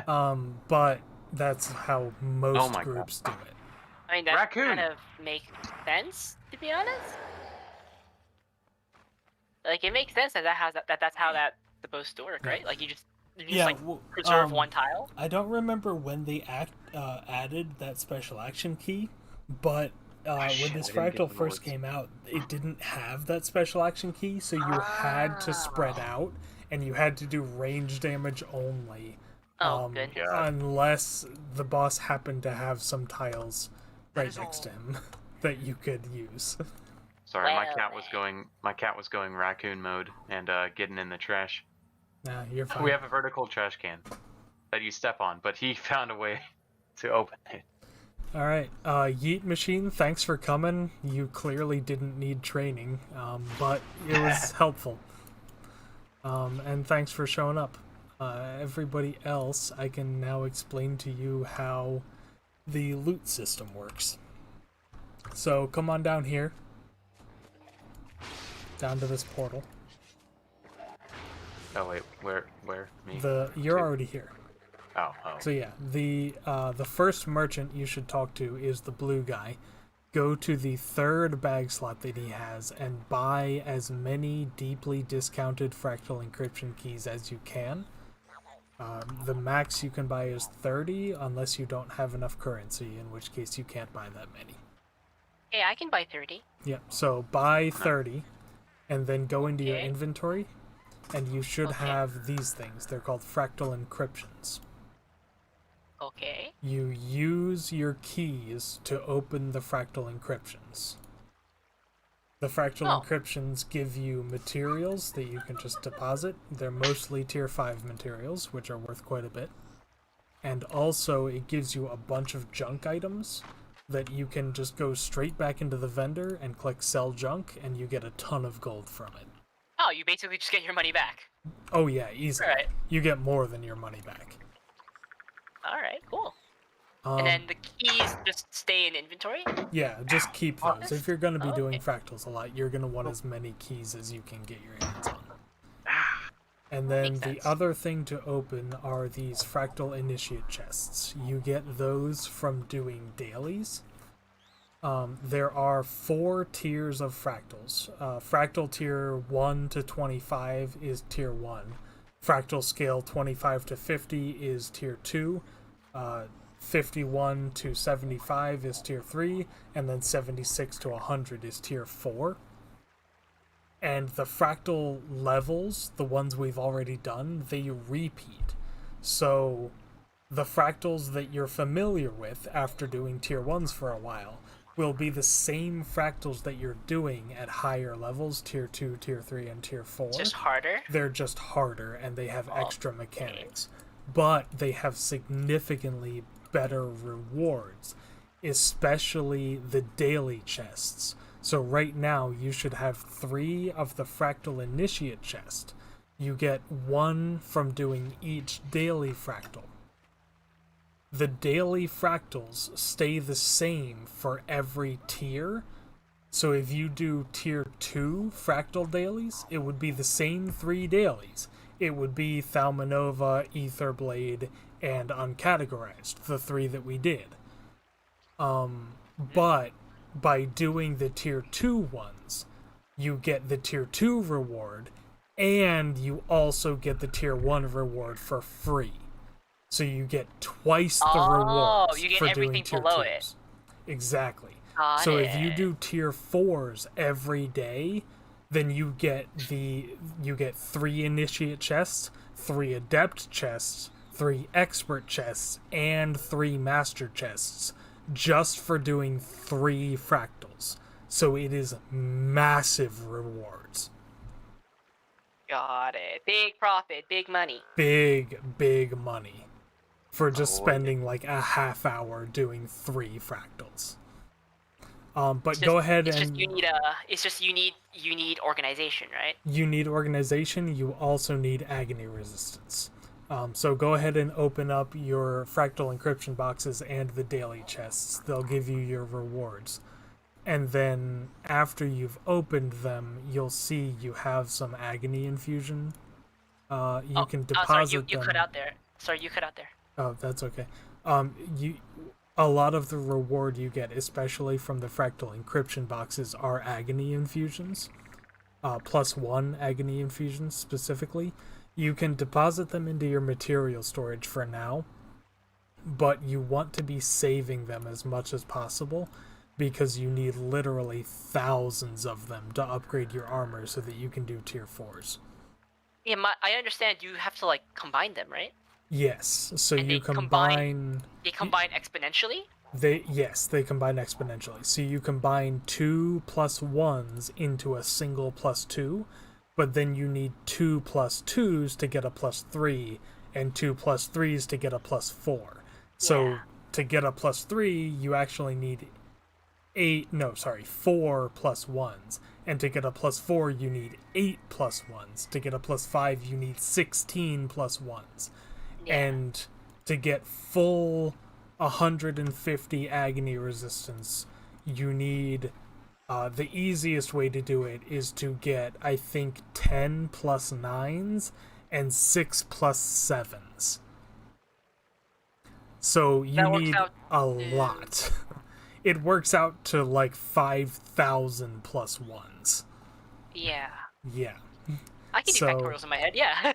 Speaker 3: but that's how most
Speaker 1: Oh my God.
Speaker 3: groups do it.
Speaker 2: I mean, that
Speaker 1: Raccoon.
Speaker 2: kind of makes sense, to be honest. Like, it makes sense that's how that's supposed to work, right? Like, you just preserve one tile.
Speaker 3: I don't remember when they added that special action key, but when
Speaker 1: shit,
Speaker 3: this
Speaker 1: I didn't get
Speaker 3: Fractal
Speaker 1: the
Speaker 3: first
Speaker 1: words.
Speaker 3: came out, it didn't have that special action key, so you had to spread out, and you had to do range damage only.
Speaker 2: Oh, good.
Speaker 1: Yeah.
Speaker 3: Unless the boss happened to have some tiles right next to him that you could use.
Speaker 1: Sorry, my
Speaker 2: Well,
Speaker 1: cat was going raccoon mode and getting in the trash.
Speaker 3: Nah, you're fine.
Speaker 1: We have a vertical trash can that you step on, but he found a way to open it.
Speaker 3: Alright, Yeet Machine, thanks for coming. You clearly didn't need training, but it was helpful. And thanks for showing up. Everybody else, I can now explain to you how the loot system works. So come on down here. Down to this portal.
Speaker 1: Oh wait, where me?
Speaker 3: You're already here.
Speaker 1: Oh.
Speaker 3: So yeah, the first merchant you should talk to is the blue guy. Go to the third bag slot that he has and buy as many deeply discounted fractal encryption keys as you can. The max you can buy is 30 unless you don't have enough currency, in which case you can't buy that many.
Speaker 2: Hey, I can buy 30.
Speaker 3: Yep, so buy 30 and then go into your
Speaker 2: Okay.
Speaker 3: inventory and you should
Speaker 2: Okay.
Speaker 3: have these things. They're called fractal encryptions.
Speaker 2: Okay.
Speaker 3: You use your keys to open the fractal encryptions. The fractal
Speaker 2: Oh.
Speaker 3: encryptions give you materials that you can just deposit. They're mostly tier 5 materials, which are worth quite a bit. And also, it gives you a bunch of junk items that you can just go straight back into the vendor and click sell junk, and you get a ton of gold from it.
Speaker 2: Oh, you basically just get your money back.
Speaker 3: Oh yeah, easily.
Speaker 2: Alright.
Speaker 3: You get more than your money back.
Speaker 2: Alright, cool. And then the keys just stay in inventory?
Speaker 3: Yeah, just keep those. If you're going to be doing
Speaker 2: Okay.
Speaker 3: fractals a lot, you're going to want as many keys as you can get your hands on. And then
Speaker 2: Makes
Speaker 3: the
Speaker 2: sense.
Speaker 3: other thing to open are these Fractal Initiate chests. You get those from doing dailies. There are 4 tiers of fractals. Fractal tier 1 to 25 is tier 1. Fractal scale 25 to 50 is tier 2. 51 to 75 is tier 3. And then 76 to 100 is tier 4. And the fractal levels, the ones we've already done, they repeat. So the fractals that you're familiar with after doing tier 1s for a while will be the same fractals that you're doing at higher levels, tier 2, tier 3, and tier 4.
Speaker 2: Just harder.
Speaker 3: They're just harder and they have extra mechanics. But they have significantly better rewards, especially the daily chests. So right now you should have 3 of the Fractal Initiate chest. You get 1 from doing each daily fractal. The daily fractals stay the same for every tier. So if you do tier 2 fractal dailies, it would be the same 3 dailies. It would be Thalmanova, Etherblade, and Uncategorized, the 3 that we did. But by doing the tier 2 ones, you get the tier 2 reward, and you also get the tier 1 reward for free. So you get twice the rewards
Speaker 2: you get
Speaker 3: for
Speaker 2: everything
Speaker 3: doing tier
Speaker 2: below
Speaker 3: 2s. Exactly.
Speaker 2: Got
Speaker 3: So if you
Speaker 2: it.
Speaker 3: do tier 4s every day, then you get 3 initiate chests, 3 adept chests, 3 expert chests, and 3 master chests, just for doing 3 fractals. So it is massive rewards.
Speaker 2: Got it. Big profit, big money.
Speaker 3: Big money for just
Speaker 1: Oh,
Speaker 3: spending like a half hour doing 3 fractals. But
Speaker 2: It's
Speaker 3: go
Speaker 2: just-
Speaker 3: ahead
Speaker 2: it's
Speaker 3: and
Speaker 2: just you need organization, right?
Speaker 3: you need organization. You also need agony resistance. So go ahead and open up your fractal encryption boxes and the daily chests. They'll give you your rewards. And then after you've opened them, you'll see you have some agony infusion. You can deposit
Speaker 2: sorry, you
Speaker 3: them.
Speaker 2: cut out there. Sorry, you cut out there.
Speaker 3: Oh, that's okay. A lot of the reward you get, especially from the fractal encryption boxes, are agony infusions. +1 agony infusions specifically. You can deposit them into your material storage for now, but you want to be saving them as much as possible because you need literally thousands of them to upgrade your armor so that you can do tier 4s.
Speaker 2: Yeah, I understand you have to like combine them, right?
Speaker 3: Yes, so
Speaker 2: And
Speaker 3: you
Speaker 2: they combine-
Speaker 3: combine...
Speaker 2: They combine exponentially.
Speaker 3: They combine exponentially. So you combine 2 +1s into a single +2, but then you need 2 +2s to get a +3, and 2 +3s to get a +4. So
Speaker 2: Yeah.
Speaker 3: to get a +3, you actually need 4 +1s, and to get a +4, you need 8 +1s. To get a +5, you need 16 +1s.
Speaker 2: Yeah.
Speaker 3: And to get full 150 agony resistance, you need the easiest way to do it is to get, I think, 10 +9s and 6 +7s. So you
Speaker 2: That works
Speaker 3: need
Speaker 2: out
Speaker 3: a lot. It works out to like 5,000 +1s.
Speaker 2: Yeah.
Speaker 3: Yeah.
Speaker 2: I can do
Speaker 3: So-
Speaker 2: factorials in my head. Yeah.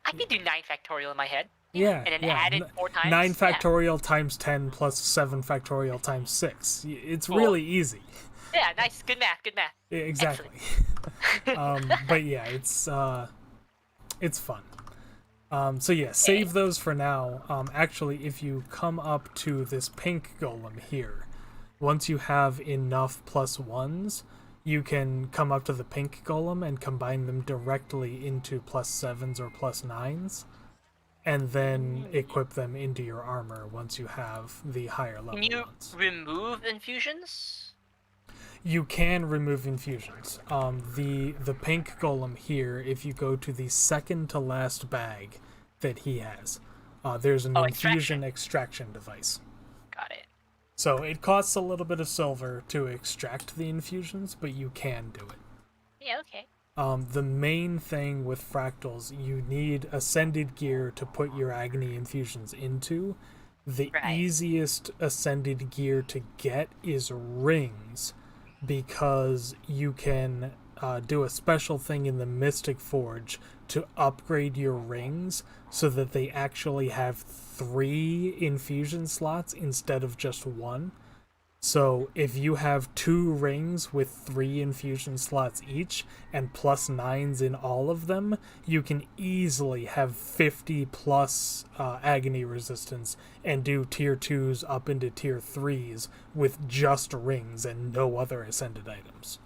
Speaker 2: I can do 9 factorial in my head.
Speaker 3: Yeah,
Speaker 2: And then
Speaker 3: yeah.
Speaker 2: add it 4 times.
Speaker 3: 9
Speaker 2: Yeah.
Speaker 3: factorial times 10 plus 7 factorial times 6. It's
Speaker 2: Cool.
Speaker 3: really easy.
Speaker 2: Yeah, nice. Good math. Good math.
Speaker 3: Exactly. But yeah, it's fun. So yeah, save those for now. Actually, if you come up to this pink golem here, once you have enough +1s, you can come up to the pink golem and combine them directly into +7s or +9s, and then equip them into your armor once you have the higher level
Speaker 2: Can you
Speaker 3: ones.
Speaker 2: remove infusions?
Speaker 3: You can remove infusions. The pink golem here, if you go to the second to last bag that he has, there's an infusion extraction device.
Speaker 2: Got it.
Speaker 3: So it costs a little bit of silver to extract the infusions, but you can do it.
Speaker 2: Yeah, okay.
Speaker 3: The main thing with fractals, you need ascended gear to put your agony infusions into. The
Speaker 2: Right.
Speaker 3: easiest ascended gear to get is rings, because you can do a special thing in the Mystic Forge to upgrade your rings so that they actually have 3 infusion slots instead of just 1. So if you have 2 rings with 3 infusion slots each and +9s in all of them, you can easily have 50 plus agony resistance and do tier 2s up into tier 3s with just rings and no other ascended items.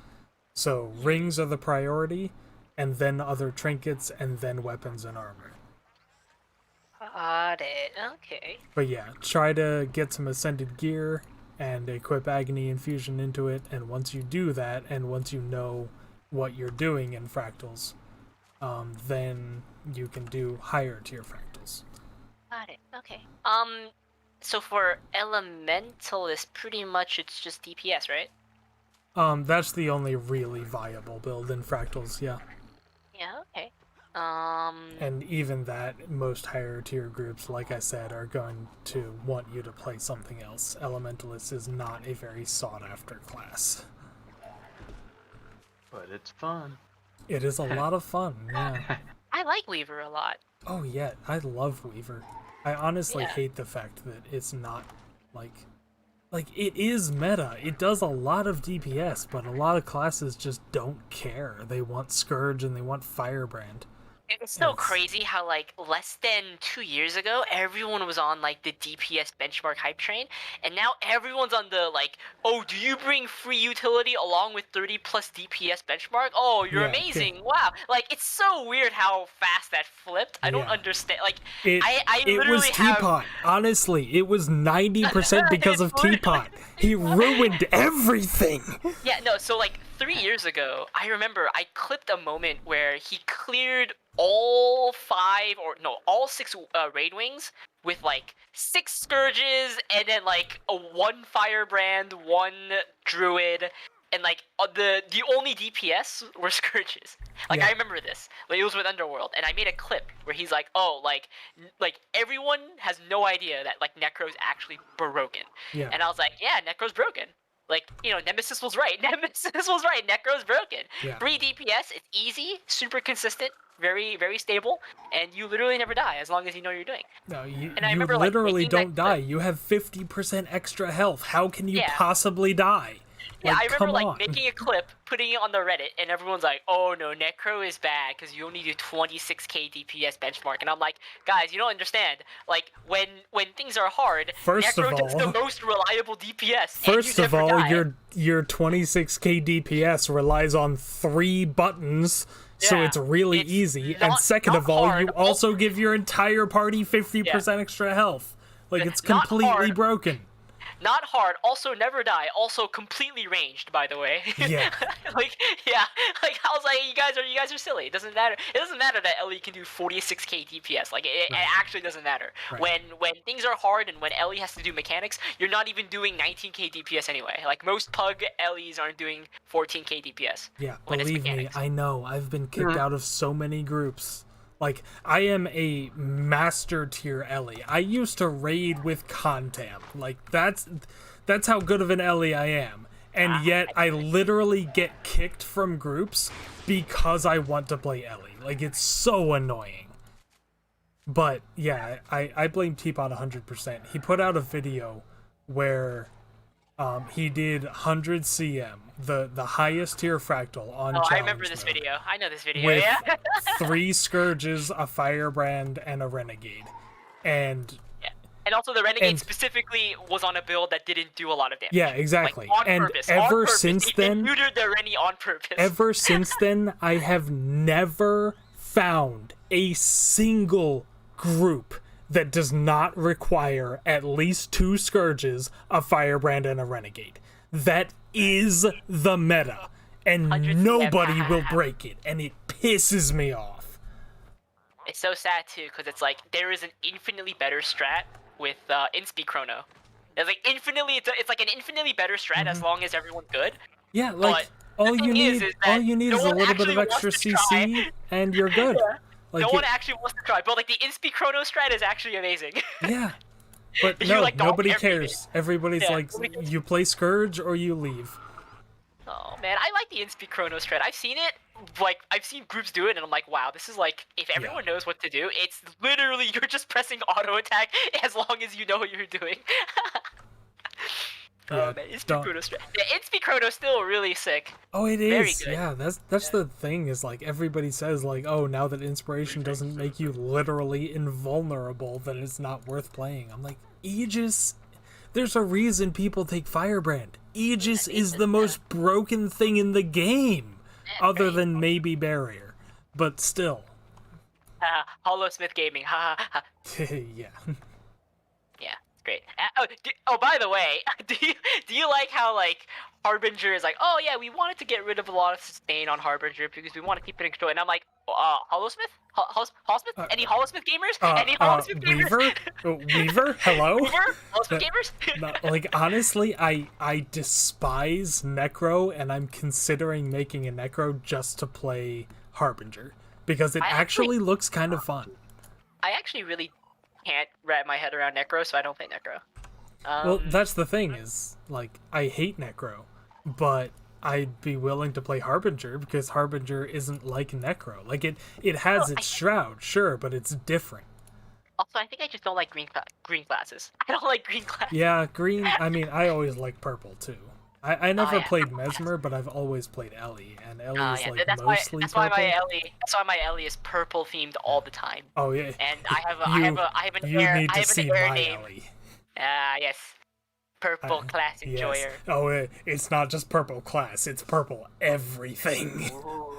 Speaker 3: So rings are the priority, and then other trinkets, and then weapons and armor.
Speaker 2: Got it. Okay.
Speaker 3: But yeah, try to get some ascended gear and equip agony infusion into it, and once you do that, and once you know what you're doing in fractals, then you can do higher tier fractals.
Speaker 2: Got it. Okay. So for elementalist, pretty much it's just DPS, right?
Speaker 3: That's the only really viable build in fractals, yeah.
Speaker 2: Yeah. Okay.
Speaker 3: And even that, most higher tier groups, like I said, are going to want you to play something else. Elementalist is not a very sought after class.
Speaker 1: But it's fun.
Speaker 3: It is a lot of fun, yeah.
Speaker 2: I like Weaver a lot.
Speaker 3: Oh yeah, I love Weaver. I honestly
Speaker 2: Yeah.
Speaker 3: hate the fact that it's not like it is meta. It does a lot of DPS, but a lot of classes just don't care. They want Scourge and they want Firebrand.
Speaker 2: It's so
Speaker 3: Yes.
Speaker 2: crazy how like less than 2 years ago everyone was on like the DPS benchmark hype train, and now everyone's on the like, oh, do you bring free utility along with 30 plus DPS benchmark? Oh, you're
Speaker 3: Yeah,
Speaker 2: amazing. Wow. Like it's so weird how fast that flipped. I don't
Speaker 3: Yeah.
Speaker 2: understand. Like
Speaker 3: It
Speaker 2: I
Speaker 3: it
Speaker 2: literally
Speaker 3: was
Speaker 2: have
Speaker 3: Teapot. Honestly, it was 90% because of
Speaker 2: It's literally-
Speaker 3: Teapot. He ruined everything.
Speaker 2: Yeah, no, so like 3 years ago, I remember I clipped a moment where he cleared all 6 raid wings with like 6 scourges and then like a 1 firebrand, 1 druid, and like the only DPS were scourges. Like
Speaker 3: Yeah.
Speaker 2: I remember this. Like, it was with Underworld, and I made a clip where he's like, "Oh, like everyone has no idea that like Necro's actually broken."
Speaker 3: Yeah.
Speaker 2: And I was like, "Yeah, Necro's broken." Like, you know, Nemesis was right. Nemesis was right. Necro's broken.
Speaker 3: Yeah.
Speaker 2: 3 DPS, it's easy, super consistent, very, very stable, and you literally never die as long as you know what you're doing.
Speaker 3: No, you
Speaker 2: And I
Speaker 3: you
Speaker 2: remember, like,
Speaker 3: literally
Speaker 2: making that
Speaker 3: don't die.
Speaker 2: clip.
Speaker 3: You have 50% extra health. How can you
Speaker 2: Yeah.
Speaker 3: possibly die?
Speaker 2: Yeah,
Speaker 3: Like,
Speaker 2: I remember
Speaker 3: come
Speaker 2: like
Speaker 3: on.
Speaker 2: making a clip, putting it on the Reddit, and everyone's like, "Oh no, Necro is bad because you only do 26k DPS benchmark." And I'm like, guys, you don't understand. Like when things are hard,
Speaker 3: First
Speaker 2: Necro
Speaker 3: of
Speaker 2: does the
Speaker 3: all-
Speaker 2: most reliable DPS.
Speaker 3: First
Speaker 2: and you
Speaker 3: of
Speaker 2: never
Speaker 3: all,
Speaker 2: die.
Speaker 3: your 26k DPS relies on 3 buttons, so
Speaker 2: Yeah,
Speaker 3: it's really
Speaker 2: it's
Speaker 3: easy. And
Speaker 2: not-
Speaker 3: second
Speaker 2: not
Speaker 3: of all,
Speaker 2: hard.
Speaker 3: you also give your entire party 50% extra health. Like, it's
Speaker 2: Not
Speaker 3: completely
Speaker 2: hard.
Speaker 3: broken.
Speaker 2: Not hard. Also, never die. Also, completely ranged. By the way.
Speaker 3: Yeah.
Speaker 2: Like, yeah. Like, I was like, you guys are silly. It doesn't matter. It doesn't matter that Ellie can do 46k DPS. Like, it
Speaker 3: Right.
Speaker 2: actually doesn't matter.
Speaker 3: Right.
Speaker 2: When things are hard and when Ellie has to do mechanics, you're not even doing 19k DPS anyway. Like most Pug Ellies aren't doing 14k DPS.
Speaker 3: Yeah,
Speaker 2: when it's
Speaker 3: believe me,
Speaker 2: mechanics.
Speaker 3: I know. I've been kicked out of so many groups. Like, I am a master tier Ellie. I used to raid with Contam. Like, that's how good of an Ellie I am. And yet, I literally get kicked from groups because I want to play Ellie. Like, it's so annoying. But, yeah, I blame Teapot 100%. He put out a video where he did 100 CM, the highest tier fractal on
Speaker 2: Oh,
Speaker 3: challenge
Speaker 2: I remember this
Speaker 3: mode,
Speaker 2: video. I know this video.
Speaker 3: with
Speaker 2: Yeah.
Speaker 3: 3 scourges, a firebrand, and a renegade. And
Speaker 2: Yeah. And also, the Renegade
Speaker 3: And-
Speaker 2: specifically was on a build that didn't do a lot of damage.
Speaker 3: yeah, exactly.
Speaker 2: Like, on
Speaker 3: And
Speaker 2: purpose.
Speaker 3: ever
Speaker 2: on purpose.
Speaker 3: since
Speaker 2: They
Speaker 3: then,
Speaker 2: neutered the Rennie on purpose.
Speaker 3: ever since then, I have never found a single group that does not require at least 2 scourges, a firebrand, and a renegade. That is the meta, and
Speaker 2: 100
Speaker 3: nobody
Speaker 2: CM.
Speaker 3: will break it, and it pisses me off.
Speaker 2: It's so sad too, because it's like there is an infinitely better strat with Inspe Chrono. It's like infinitely. It's like an infinitely better strat as long as everyone's good.
Speaker 3: Yeah, like, all
Speaker 2: the
Speaker 3: you
Speaker 2: thing is
Speaker 3: need,
Speaker 2: that
Speaker 3: all you need
Speaker 2: no
Speaker 3: is a
Speaker 2: one
Speaker 3: little bit
Speaker 2: actually
Speaker 3: of
Speaker 2: wants
Speaker 3: extra
Speaker 2: to try.
Speaker 3: CC, and you're good.
Speaker 2: Yeah.
Speaker 3: Like
Speaker 2: No
Speaker 3: it-
Speaker 2: one actually wants to try, but like the Inspi Chrono strat is actually amazing.
Speaker 3: yeah, but
Speaker 2: You,
Speaker 3: no,
Speaker 2: like, dodge
Speaker 3: nobody
Speaker 2: everything.
Speaker 3: cares. Everybody's
Speaker 2: Yeah,
Speaker 3: like,
Speaker 2: nobody cares.
Speaker 3: you play Scourge or you leave.
Speaker 2: Oh man, I like the Inspi Chrono strat. I've seen it, like I've seen groups do it, and I'm like, wow, this is like, if everyone knows what to do, it's literally you're just pressing auto attack as long as you know what you're doing.
Speaker 3: Yeah,
Speaker 2: Oh man, Inspi
Speaker 3: don't-
Speaker 2: Chrono strat. Yeah, Inspi Chrono still really sick.
Speaker 3: Oh, it
Speaker 2: Very
Speaker 3: is.
Speaker 2: good.
Speaker 3: Yeah, that's the thing is like everybody says like, oh, now that inspiration doesn't make you literally invulnerable, then it's not worth playing. I'm like, Aegis. There's a reason people take Firebrand. Aegis is the most broken thing in the game, other than maybe Barrier, but still.
Speaker 2: Hollow Smith Gaming. Ha ha ha.
Speaker 3: Yeah.
Speaker 2: Yeah, it's great. By the way, do you like how like Harbinger is like, oh yeah, we wanted to get rid of a lot of sustain on Harbinger because we want to keep it in control, and I'm like, Hollowsmith? Hollowsmith? Any Hollowsmith gamers? Any Hollowsmith gamers?
Speaker 3: Weaver? Weaver? Hello?
Speaker 2: Weaver? Hollowsmith gamers?
Speaker 3: No, like honestly, I despise Necro, and I'm considering making a Necro just to play Harbinger because it
Speaker 2: I
Speaker 3: actually looks kind of fun.
Speaker 2: I actually really can't wrap my head around Necro, so I don't play Necro.
Speaker 3: Well, that's the thing is like I hate Necro, but I'd be willing to play Harbinger because Harbinger isn't like Necro. Like it has its shroud, sure, but it's different.
Speaker 2: Also, I think I just don't like green classes. I don't like green classes.
Speaker 3: Yeah, green. I mean, I always like purple too. I never
Speaker 2: yeah.
Speaker 3: played Mesmer, but I've always played Ellie, and Ellie is
Speaker 2: Yeah,
Speaker 3: like
Speaker 2: that's
Speaker 3: mostly
Speaker 2: why
Speaker 3: purple.
Speaker 2: that's why my Ellie is purple themed all the time.
Speaker 3: Oh yeah.
Speaker 2: And I have an
Speaker 3: You
Speaker 2: air,
Speaker 3: need
Speaker 2: I
Speaker 3: to
Speaker 2: have
Speaker 3: see
Speaker 2: an air
Speaker 3: my
Speaker 2: name.
Speaker 3: Ellie.
Speaker 2: Yes. Purple class
Speaker 3: Yes.
Speaker 2: enjoyer.
Speaker 3: Oh, it's not just purple class; it's purple everything.
Speaker 2: Ooh.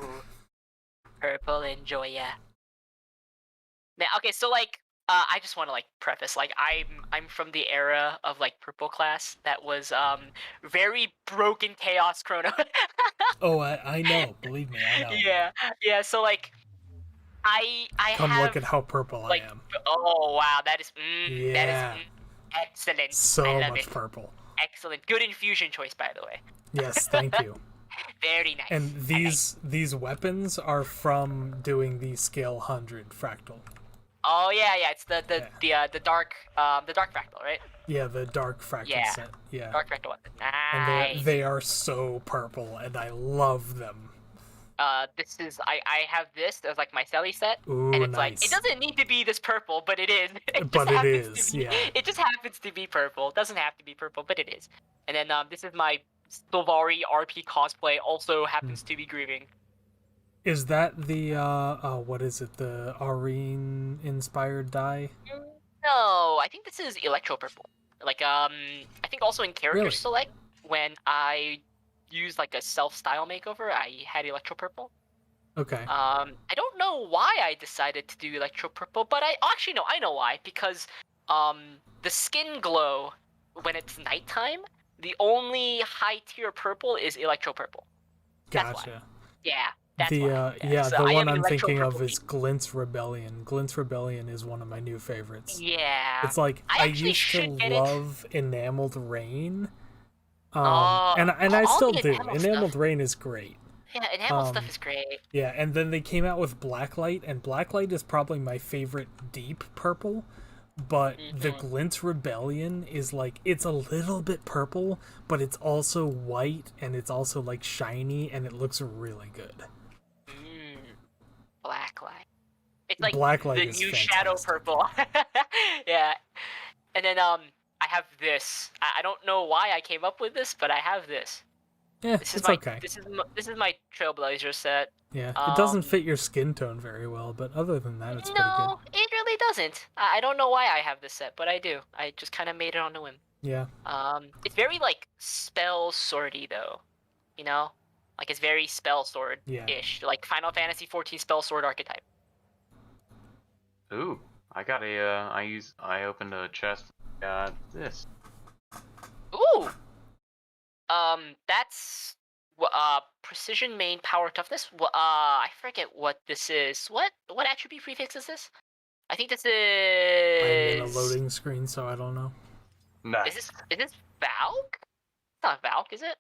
Speaker 2: Purple enjoyer. Now, okay, so like, I just want to like preface, like, I'm from the era of like purple class that was very broken chaos chrono.
Speaker 3: Oh, I know. Believe me, I know.
Speaker 2: Yeah. So like, I
Speaker 3: Come
Speaker 2: have
Speaker 3: look at how purple
Speaker 2: like,
Speaker 3: I am.
Speaker 2: oh wow, that is
Speaker 3: Yeah.
Speaker 2: Excellent.
Speaker 3: So
Speaker 2: I love
Speaker 3: much
Speaker 2: it.
Speaker 3: purple.
Speaker 2: Excellent. Good infusion choice, by the way.
Speaker 3: Yes, thank you.
Speaker 2: Very nice.
Speaker 3: And these weapons are from doing the scale 100 fractal.
Speaker 2: Oh yeah. It's the dark fractal, right?
Speaker 3: Yeah, the dark fractal
Speaker 2: Yeah.
Speaker 3: set. Yeah.
Speaker 2: Dark fractal weapon.
Speaker 3: And
Speaker 2: Nice.
Speaker 3: they are so purple, and I love them.
Speaker 2: This is I have this as like my Selly set,
Speaker 3: Ooh,
Speaker 2: and it's
Speaker 3: nice.
Speaker 2: like it doesn't need to be this purple, but it is.
Speaker 3: But it
Speaker 2: happens
Speaker 3: is,
Speaker 2: to be,
Speaker 3: yeah.
Speaker 2: It just happens to be purple. It doesn't have to be purple, but it is. And then this is my Sylvari RP cosplay. Also happens to be grieving.
Speaker 3: Is that the what is it? The Arene inspired dye?
Speaker 2: No, I think this is Electro Purple. Like I think also in character
Speaker 3: Really?
Speaker 2: select when I used like a self style makeover, I had Electro Purple.
Speaker 3: Okay.
Speaker 2: I don't know why I decided to do Electro Purple, but I know why, because the skin glow when it's nighttime, the only high tier purple is Electro Purple. That's why.
Speaker 3: Gotcha.
Speaker 2: Yeah, that's
Speaker 3: The
Speaker 2: why.
Speaker 3: yeah,
Speaker 2: So
Speaker 3: the
Speaker 2: I
Speaker 3: one
Speaker 2: am
Speaker 3: I'm
Speaker 2: Electro
Speaker 3: thinking of
Speaker 2: Purple
Speaker 3: is Glint's Rebellion. Glint's Rebellion is one of my new favorites.
Speaker 2: Yeah.
Speaker 3: It's like
Speaker 2: I
Speaker 3: I
Speaker 2: actually
Speaker 3: used to
Speaker 2: should get it.
Speaker 3: love Enameled Rain.
Speaker 2: Oh,
Speaker 3: and I
Speaker 2: all
Speaker 3: still
Speaker 2: the
Speaker 3: do.
Speaker 2: Enameled
Speaker 3: Enameled
Speaker 2: stuff.
Speaker 3: Rain is great.
Speaker 2: Yeah, enamel stuff is great.
Speaker 3: Yeah, and then they came out with Blacklight, and Blacklight is probably my favorite deep purple, but the Glint's Rebellion is like, it's a little bit purple, but it's also white, and it's also like shiny, and it looks really good.
Speaker 2: Blacklight. It's like
Speaker 3: Blacklight
Speaker 2: the
Speaker 3: is
Speaker 2: new Shadow
Speaker 3: fantastic.
Speaker 2: Purple. Yeah. And then I have this. I don't know why I came up with this, but I have this.
Speaker 3: Yeah,
Speaker 2: This is
Speaker 3: it's
Speaker 2: my
Speaker 3: okay.
Speaker 2: this is my Trailblazer set.
Speaker 3: Yeah, it doesn't fit your skin tone very well, but other than that, it's pretty
Speaker 2: No, it really doesn't. I don't know why I have this set, but I do. I just kind of made it on a whim.
Speaker 3: good. Yeah.
Speaker 2: It's very like spell swordy though, you know, like it's very spell sword ish, like Final Fantasy 14 spell sword archetype.
Speaker 1: Ooh, I got a. I opened a chest. Got this.
Speaker 2: Ooh. That's precision main power toughness. I forget what this is. What attribute prefix is this? I think this
Speaker 3: I'm in a
Speaker 2: is.
Speaker 3: loading screen, so I don't know.
Speaker 1: Nice.
Speaker 2: Is this Valk? It's not Valk, is it?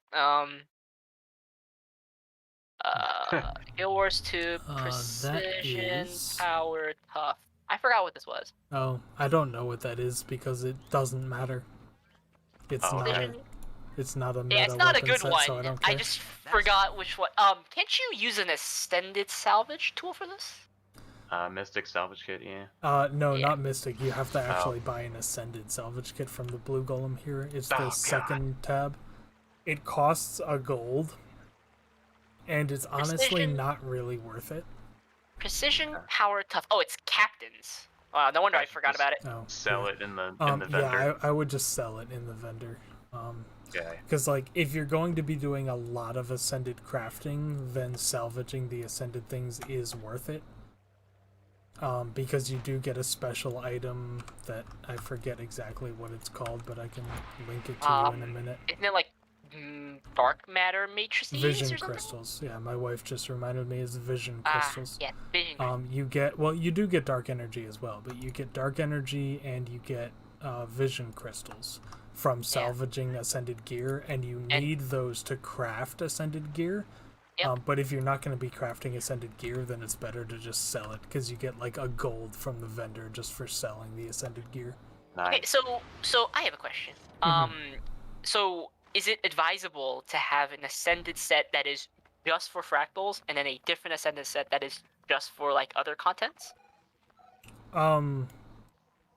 Speaker 2: Guild Wars 2
Speaker 3: That
Speaker 2: Precision
Speaker 3: is...
Speaker 2: Power Tough. I forgot what this was.
Speaker 3: Oh, I don't know what that is because it doesn't matter. It's not.
Speaker 2: Precision?
Speaker 3: It's not a meta
Speaker 2: Yeah, it's not a
Speaker 3: weapon
Speaker 2: good
Speaker 3: set,
Speaker 2: one.
Speaker 3: so I don't care.
Speaker 2: I just forgot which one. Can't you use an extended salvage tool for this?
Speaker 1: Mystic salvage kit, yeah.
Speaker 3: No,
Speaker 2: Yeah.
Speaker 3: not Mystic. You have to actually buy an Ascended salvage kit from the Blue Golem here. It's the
Speaker 1: God.
Speaker 3: second tab. It costs a gold, and it's honestly
Speaker 2: Precision.
Speaker 3: not really worth it.
Speaker 2: Precision Power Tough. Oh, it's Captains. No wonder I forgot about it.
Speaker 3: Oh,
Speaker 1: Sell
Speaker 3: yeah.
Speaker 1: it in the vendor.
Speaker 3: Yeah, I would just sell it in the vendor.
Speaker 1: Okay.
Speaker 3: Because, like, if you're going to be doing a lot of Ascended crafting, then salvaging the Ascended things is worth it. Because you do get a special item that I forget exactly what it's called, but I can link it to you in a minute.
Speaker 2: Isn't it like dark matter matrices
Speaker 3: Vision
Speaker 2: or something?
Speaker 3: crystals. Yeah, my wife just reminded me it's vision crystals.
Speaker 2: Yeah, vision crystals.
Speaker 3: You get, well, you do get dark energy as well, but you get dark energy and you get vision crystals from salvaging ascended gear, and you need those to craft ascended gear.
Speaker 2: Yep.
Speaker 3: But if you're not going to be crafting ascended gear, then it's better to just sell it, because you get like a gold from the vendor just for selling the ascended gear.
Speaker 1: Nice.
Speaker 2: Okay, so I have a question. So is it advisable to have an ascended set that is just for fractals, and then a different ascended set that is just for like other contents?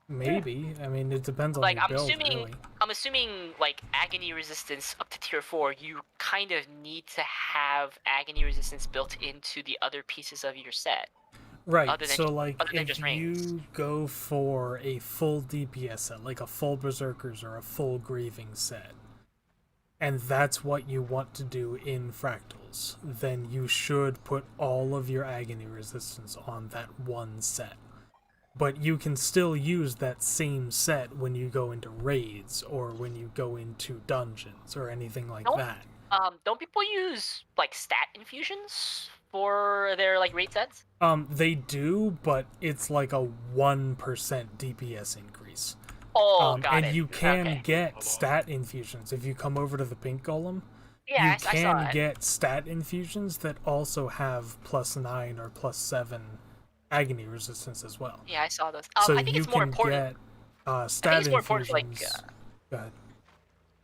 Speaker 3: Maybe. I mean, it depends on
Speaker 2: Like
Speaker 3: your build, really.
Speaker 2: I'm assuming like agony resistance up to tier 4, you kind of need to have agony resistance built into the other pieces of your set.
Speaker 3: Right,
Speaker 2: Other than
Speaker 3: so
Speaker 2: just-
Speaker 3: like
Speaker 2: other than
Speaker 3: if
Speaker 2: just rings.
Speaker 3: you go for a full DPS set, like a full Berserkers or a full Grieving set, and that's what you want to do in Fractals, then you should put all of your agony resistance on that one set. But you can still use that same set when you go into raids or when you go into dungeons or anything like
Speaker 2: Nope.
Speaker 3: that.
Speaker 2: Don't people use like stat infusions for their like raid sets?
Speaker 3: They do, but it's like a 1% DPS increase.
Speaker 2: Oh, got
Speaker 3: and
Speaker 2: it.
Speaker 3: you can
Speaker 2: Okay.
Speaker 3: get stat infusions if you come over to the pink golem.
Speaker 2: Yeah,
Speaker 3: You
Speaker 2: I saw
Speaker 3: can
Speaker 2: that.
Speaker 3: get stat infusions that also have +9 or +7 agony resistance as well.
Speaker 2: Yeah, I saw those.
Speaker 3: So
Speaker 2: I think
Speaker 3: you
Speaker 2: it's more
Speaker 3: can
Speaker 2: important.
Speaker 3: get stat
Speaker 2: it's more important for, like,
Speaker 3: infusions. Go ahead.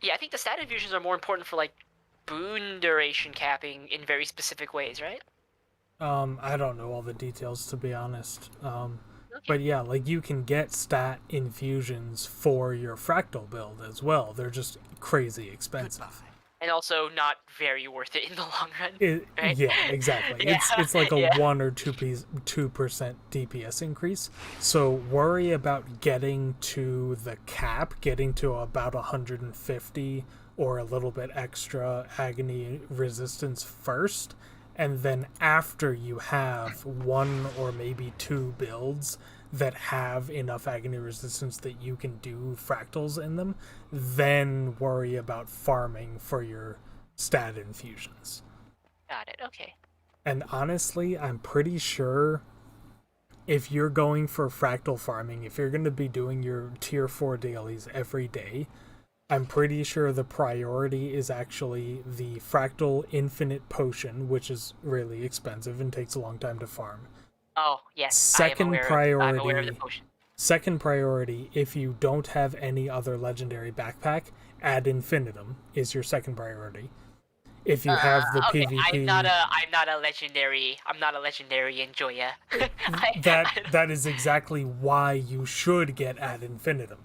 Speaker 2: Yeah, I think the stat infusions are more important for like boon duration capping in very specific ways, right?
Speaker 3: I don't know all the details, to be honest. But yeah, like you can get stat infusions for your fractal build as well. They're just crazy expensive.
Speaker 2: And also not very worth it in the long run. Right?
Speaker 3: Yeah, exactly.
Speaker 2: Yeah,
Speaker 3: It's like a
Speaker 2: yeah.
Speaker 3: 1 or 2% DPS increase. So worry about getting to the cap, getting to about 150 or a little bit extra agony resistance first, and then after you have 1 or maybe 2 builds that have enough agony resistance that you can do fractals in them, then worry about farming for your stat infusions.
Speaker 2: Got it. Okay.
Speaker 3: And honestly, I'm pretty sure if you're going for fractal farming, if you're going to be doing your tier 4 dailies every day, I'm pretty sure the priority is actually the fractal infinite potion, which is really expensive and takes a long time to farm.
Speaker 2: Oh yes.
Speaker 3: Second
Speaker 2: I'm
Speaker 3: priority.
Speaker 2: aware of the potion.
Speaker 3: Second priority, if you don't have any other legendary backpack, ad infinitum is your second priority. If you have the
Speaker 2: Okay,
Speaker 3: PvP,
Speaker 2: I'm not a legendary enjoyer.
Speaker 3: that is exactly why you should get ad infinitum.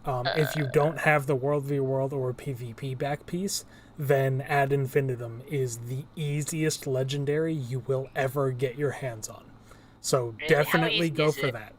Speaker 3: If you don't have the World v World or PvP back piece, then ad infinitum is the easiest legendary you will ever get your hands on. So
Speaker 2: Really?
Speaker 3: definitely
Speaker 2: How easy
Speaker 3: go
Speaker 2: is
Speaker 3: for
Speaker 2: it?
Speaker 3: that.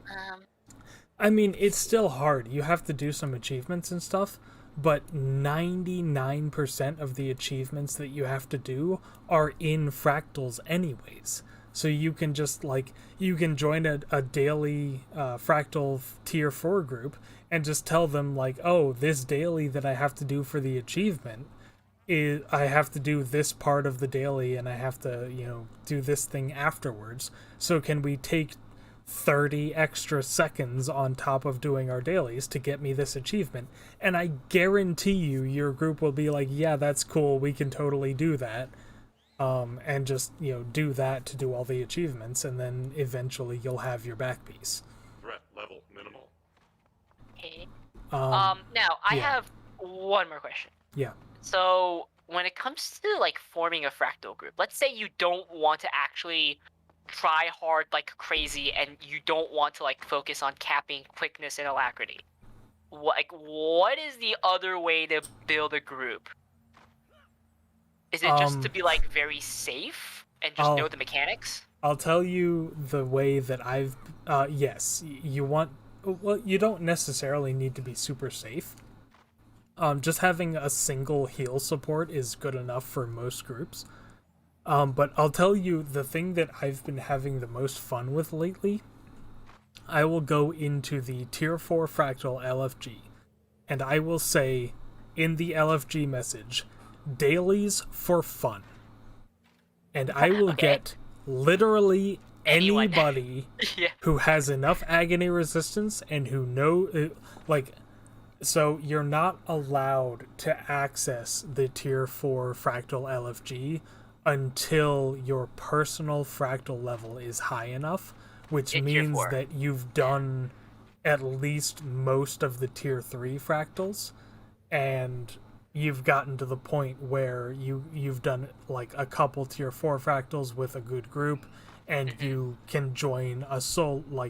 Speaker 3: I mean, it's still hard. You have to do some achievements and stuff, but 99% of the achievements that you have to do are in fractals anyways. So you can just, like, you can join a daily fractal tier 4 group and just tell them, like, oh, this daily that I have to do for the achievement is I have to do this part of the daily and I have to, do this thing afterwards. So can we take 30 extra seconds on top of doing our dailies to get me this achievement? And I guarantee you your group will be like, yeah, that's cool, we can totally do that. and just do that to do all the achievements, and then eventually you'll have your back piece.
Speaker 7: Threat level minimal.
Speaker 2: Okay.
Speaker 3: Um,
Speaker 2: Now I
Speaker 3: yeah.
Speaker 2: have one more question.
Speaker 3: yeah.
Speaker 2: So when it comes to like forming a fractal group, let's say you don't want to actually try hard like crazy, and you don't want to like focus on capping quickness and alacrity. What is the other way to build a group? Is it just to be like very safe and just know the mechanics?
Speaker 3: I'll tell you the way that I've. Yes, you want. Well, you don't necessarily need to be super safe. Just having a single heal support is good enough for most groups. But I'll tell you the thing that I've been having the most fun with lately. I will go into the Tier 4 Fractal LFG, and I will say in the LFG message, dailies for fun. And I will get literally
Speaker 2: Anyone.
Speaker 3: anybody
Speaker 2: Yeah.
Speaker 3: who has enough agony resistance and who so you're not allowed to access the Tier 4 Fractal LFG until your personal fractal level is high enough, which
Speaker 2: In Tier
Speaker 3: means
Speaker 2: 4.
Speaker 3: that you've done at least most of the Tier 3 fractals, and you've gotten to the point where you've done like a couple Tier 4 fractals with a good group, and you can join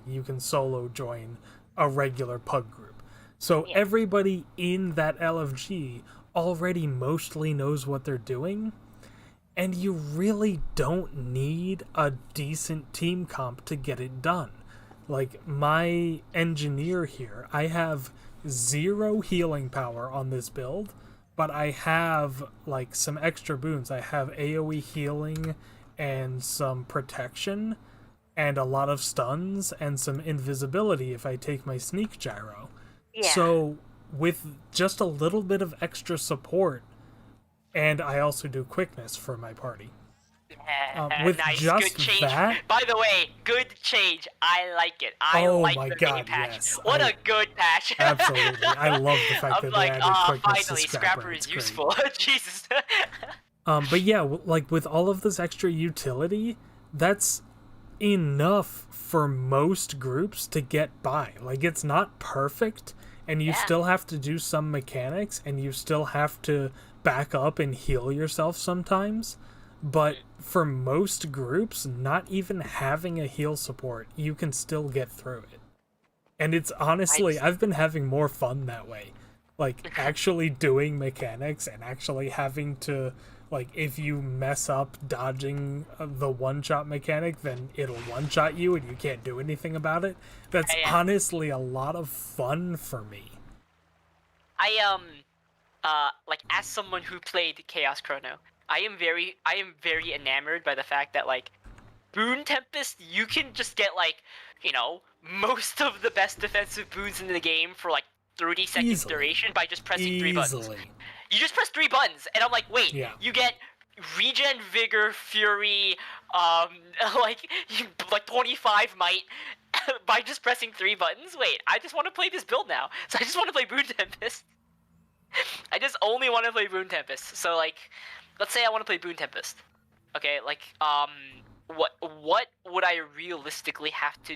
Speaker 3: you can solo join a regular pug group. So everybody in that LFG already mostly knows what they're doing, and you really don't need a decent team comp to get it done. Like, my engineer here, I have 0 healing power on this build, but I have, like, some extra boons. I have AoE healing and some protection and a lot of stuns and some invisibility if I take my sneak gyro.
Speaker 2: Yeah.
Speaker 3: So, with just a little bit of extra support, and I also do quickness for my party. With
Speaker 2: Nice,
Speaker 3: just
Speaker 2: good change.
Speaker 3: that,
Speaker 2: By the way, good change. I like it. I
Speaker 3: Oh
Speaker 2: like
Speaker 3: my
Speaker 2: the
Speaker 3: God,
Speaker 2: name patch.
Speaker 3: yes.
Speaker 2: What a good patch.
Speaker 3: absolutely, I love the fact
Speaker 2: I'm
Speaker 3: that
Speaker 2: like,
Speaker 3: they added quickness
Speaker 2: finally,
Speaker 3: to Scrapper.
Speaker 2: Scrapper
Speaker 3: It's
Speaker 2: is
Speaker 3: great.
Speaker 2: useful. Jesus.
Speaker 3: But yeah, like with all of this extra utility, that's enough for most groups to get by. Like, it's not perfect, and you still have to do some mechanics, and you still have to back up and heal yourself sometimes. But for most groups, not even having a heal support, you can still get through it. And it's honestly, I've been having more fun that way. Like, actually doing mechanics and actually having to, like, if you mess up dodging the one-shot mechanic, then it'll one-shot you and you can't do anything about it. That's honestly a lot of fun for me.
Speaker 2: Like, as someone who played Chaos Chrono, I am very enamored by the fact that, like, Boon Tempest, you can just get, like, most of the best defensive boons in the game for, like, 30 seconds
Speaker 3: Easily.
Speaker 2: duration by just pressing 3 buttons.
Speaker 3: Easily.
Speaker 2: You just press 3 buttons, and I'm like, wait, you get regen, vigor, fury, like 25 might by just pressing 3 buttons? Wait, I just want to play this build now. So I just want to play Boon Tempest. I just only want to play Boon Tempest. So, like, let's say I want to play Boon Tempest. Okay, like, what would I realistically have to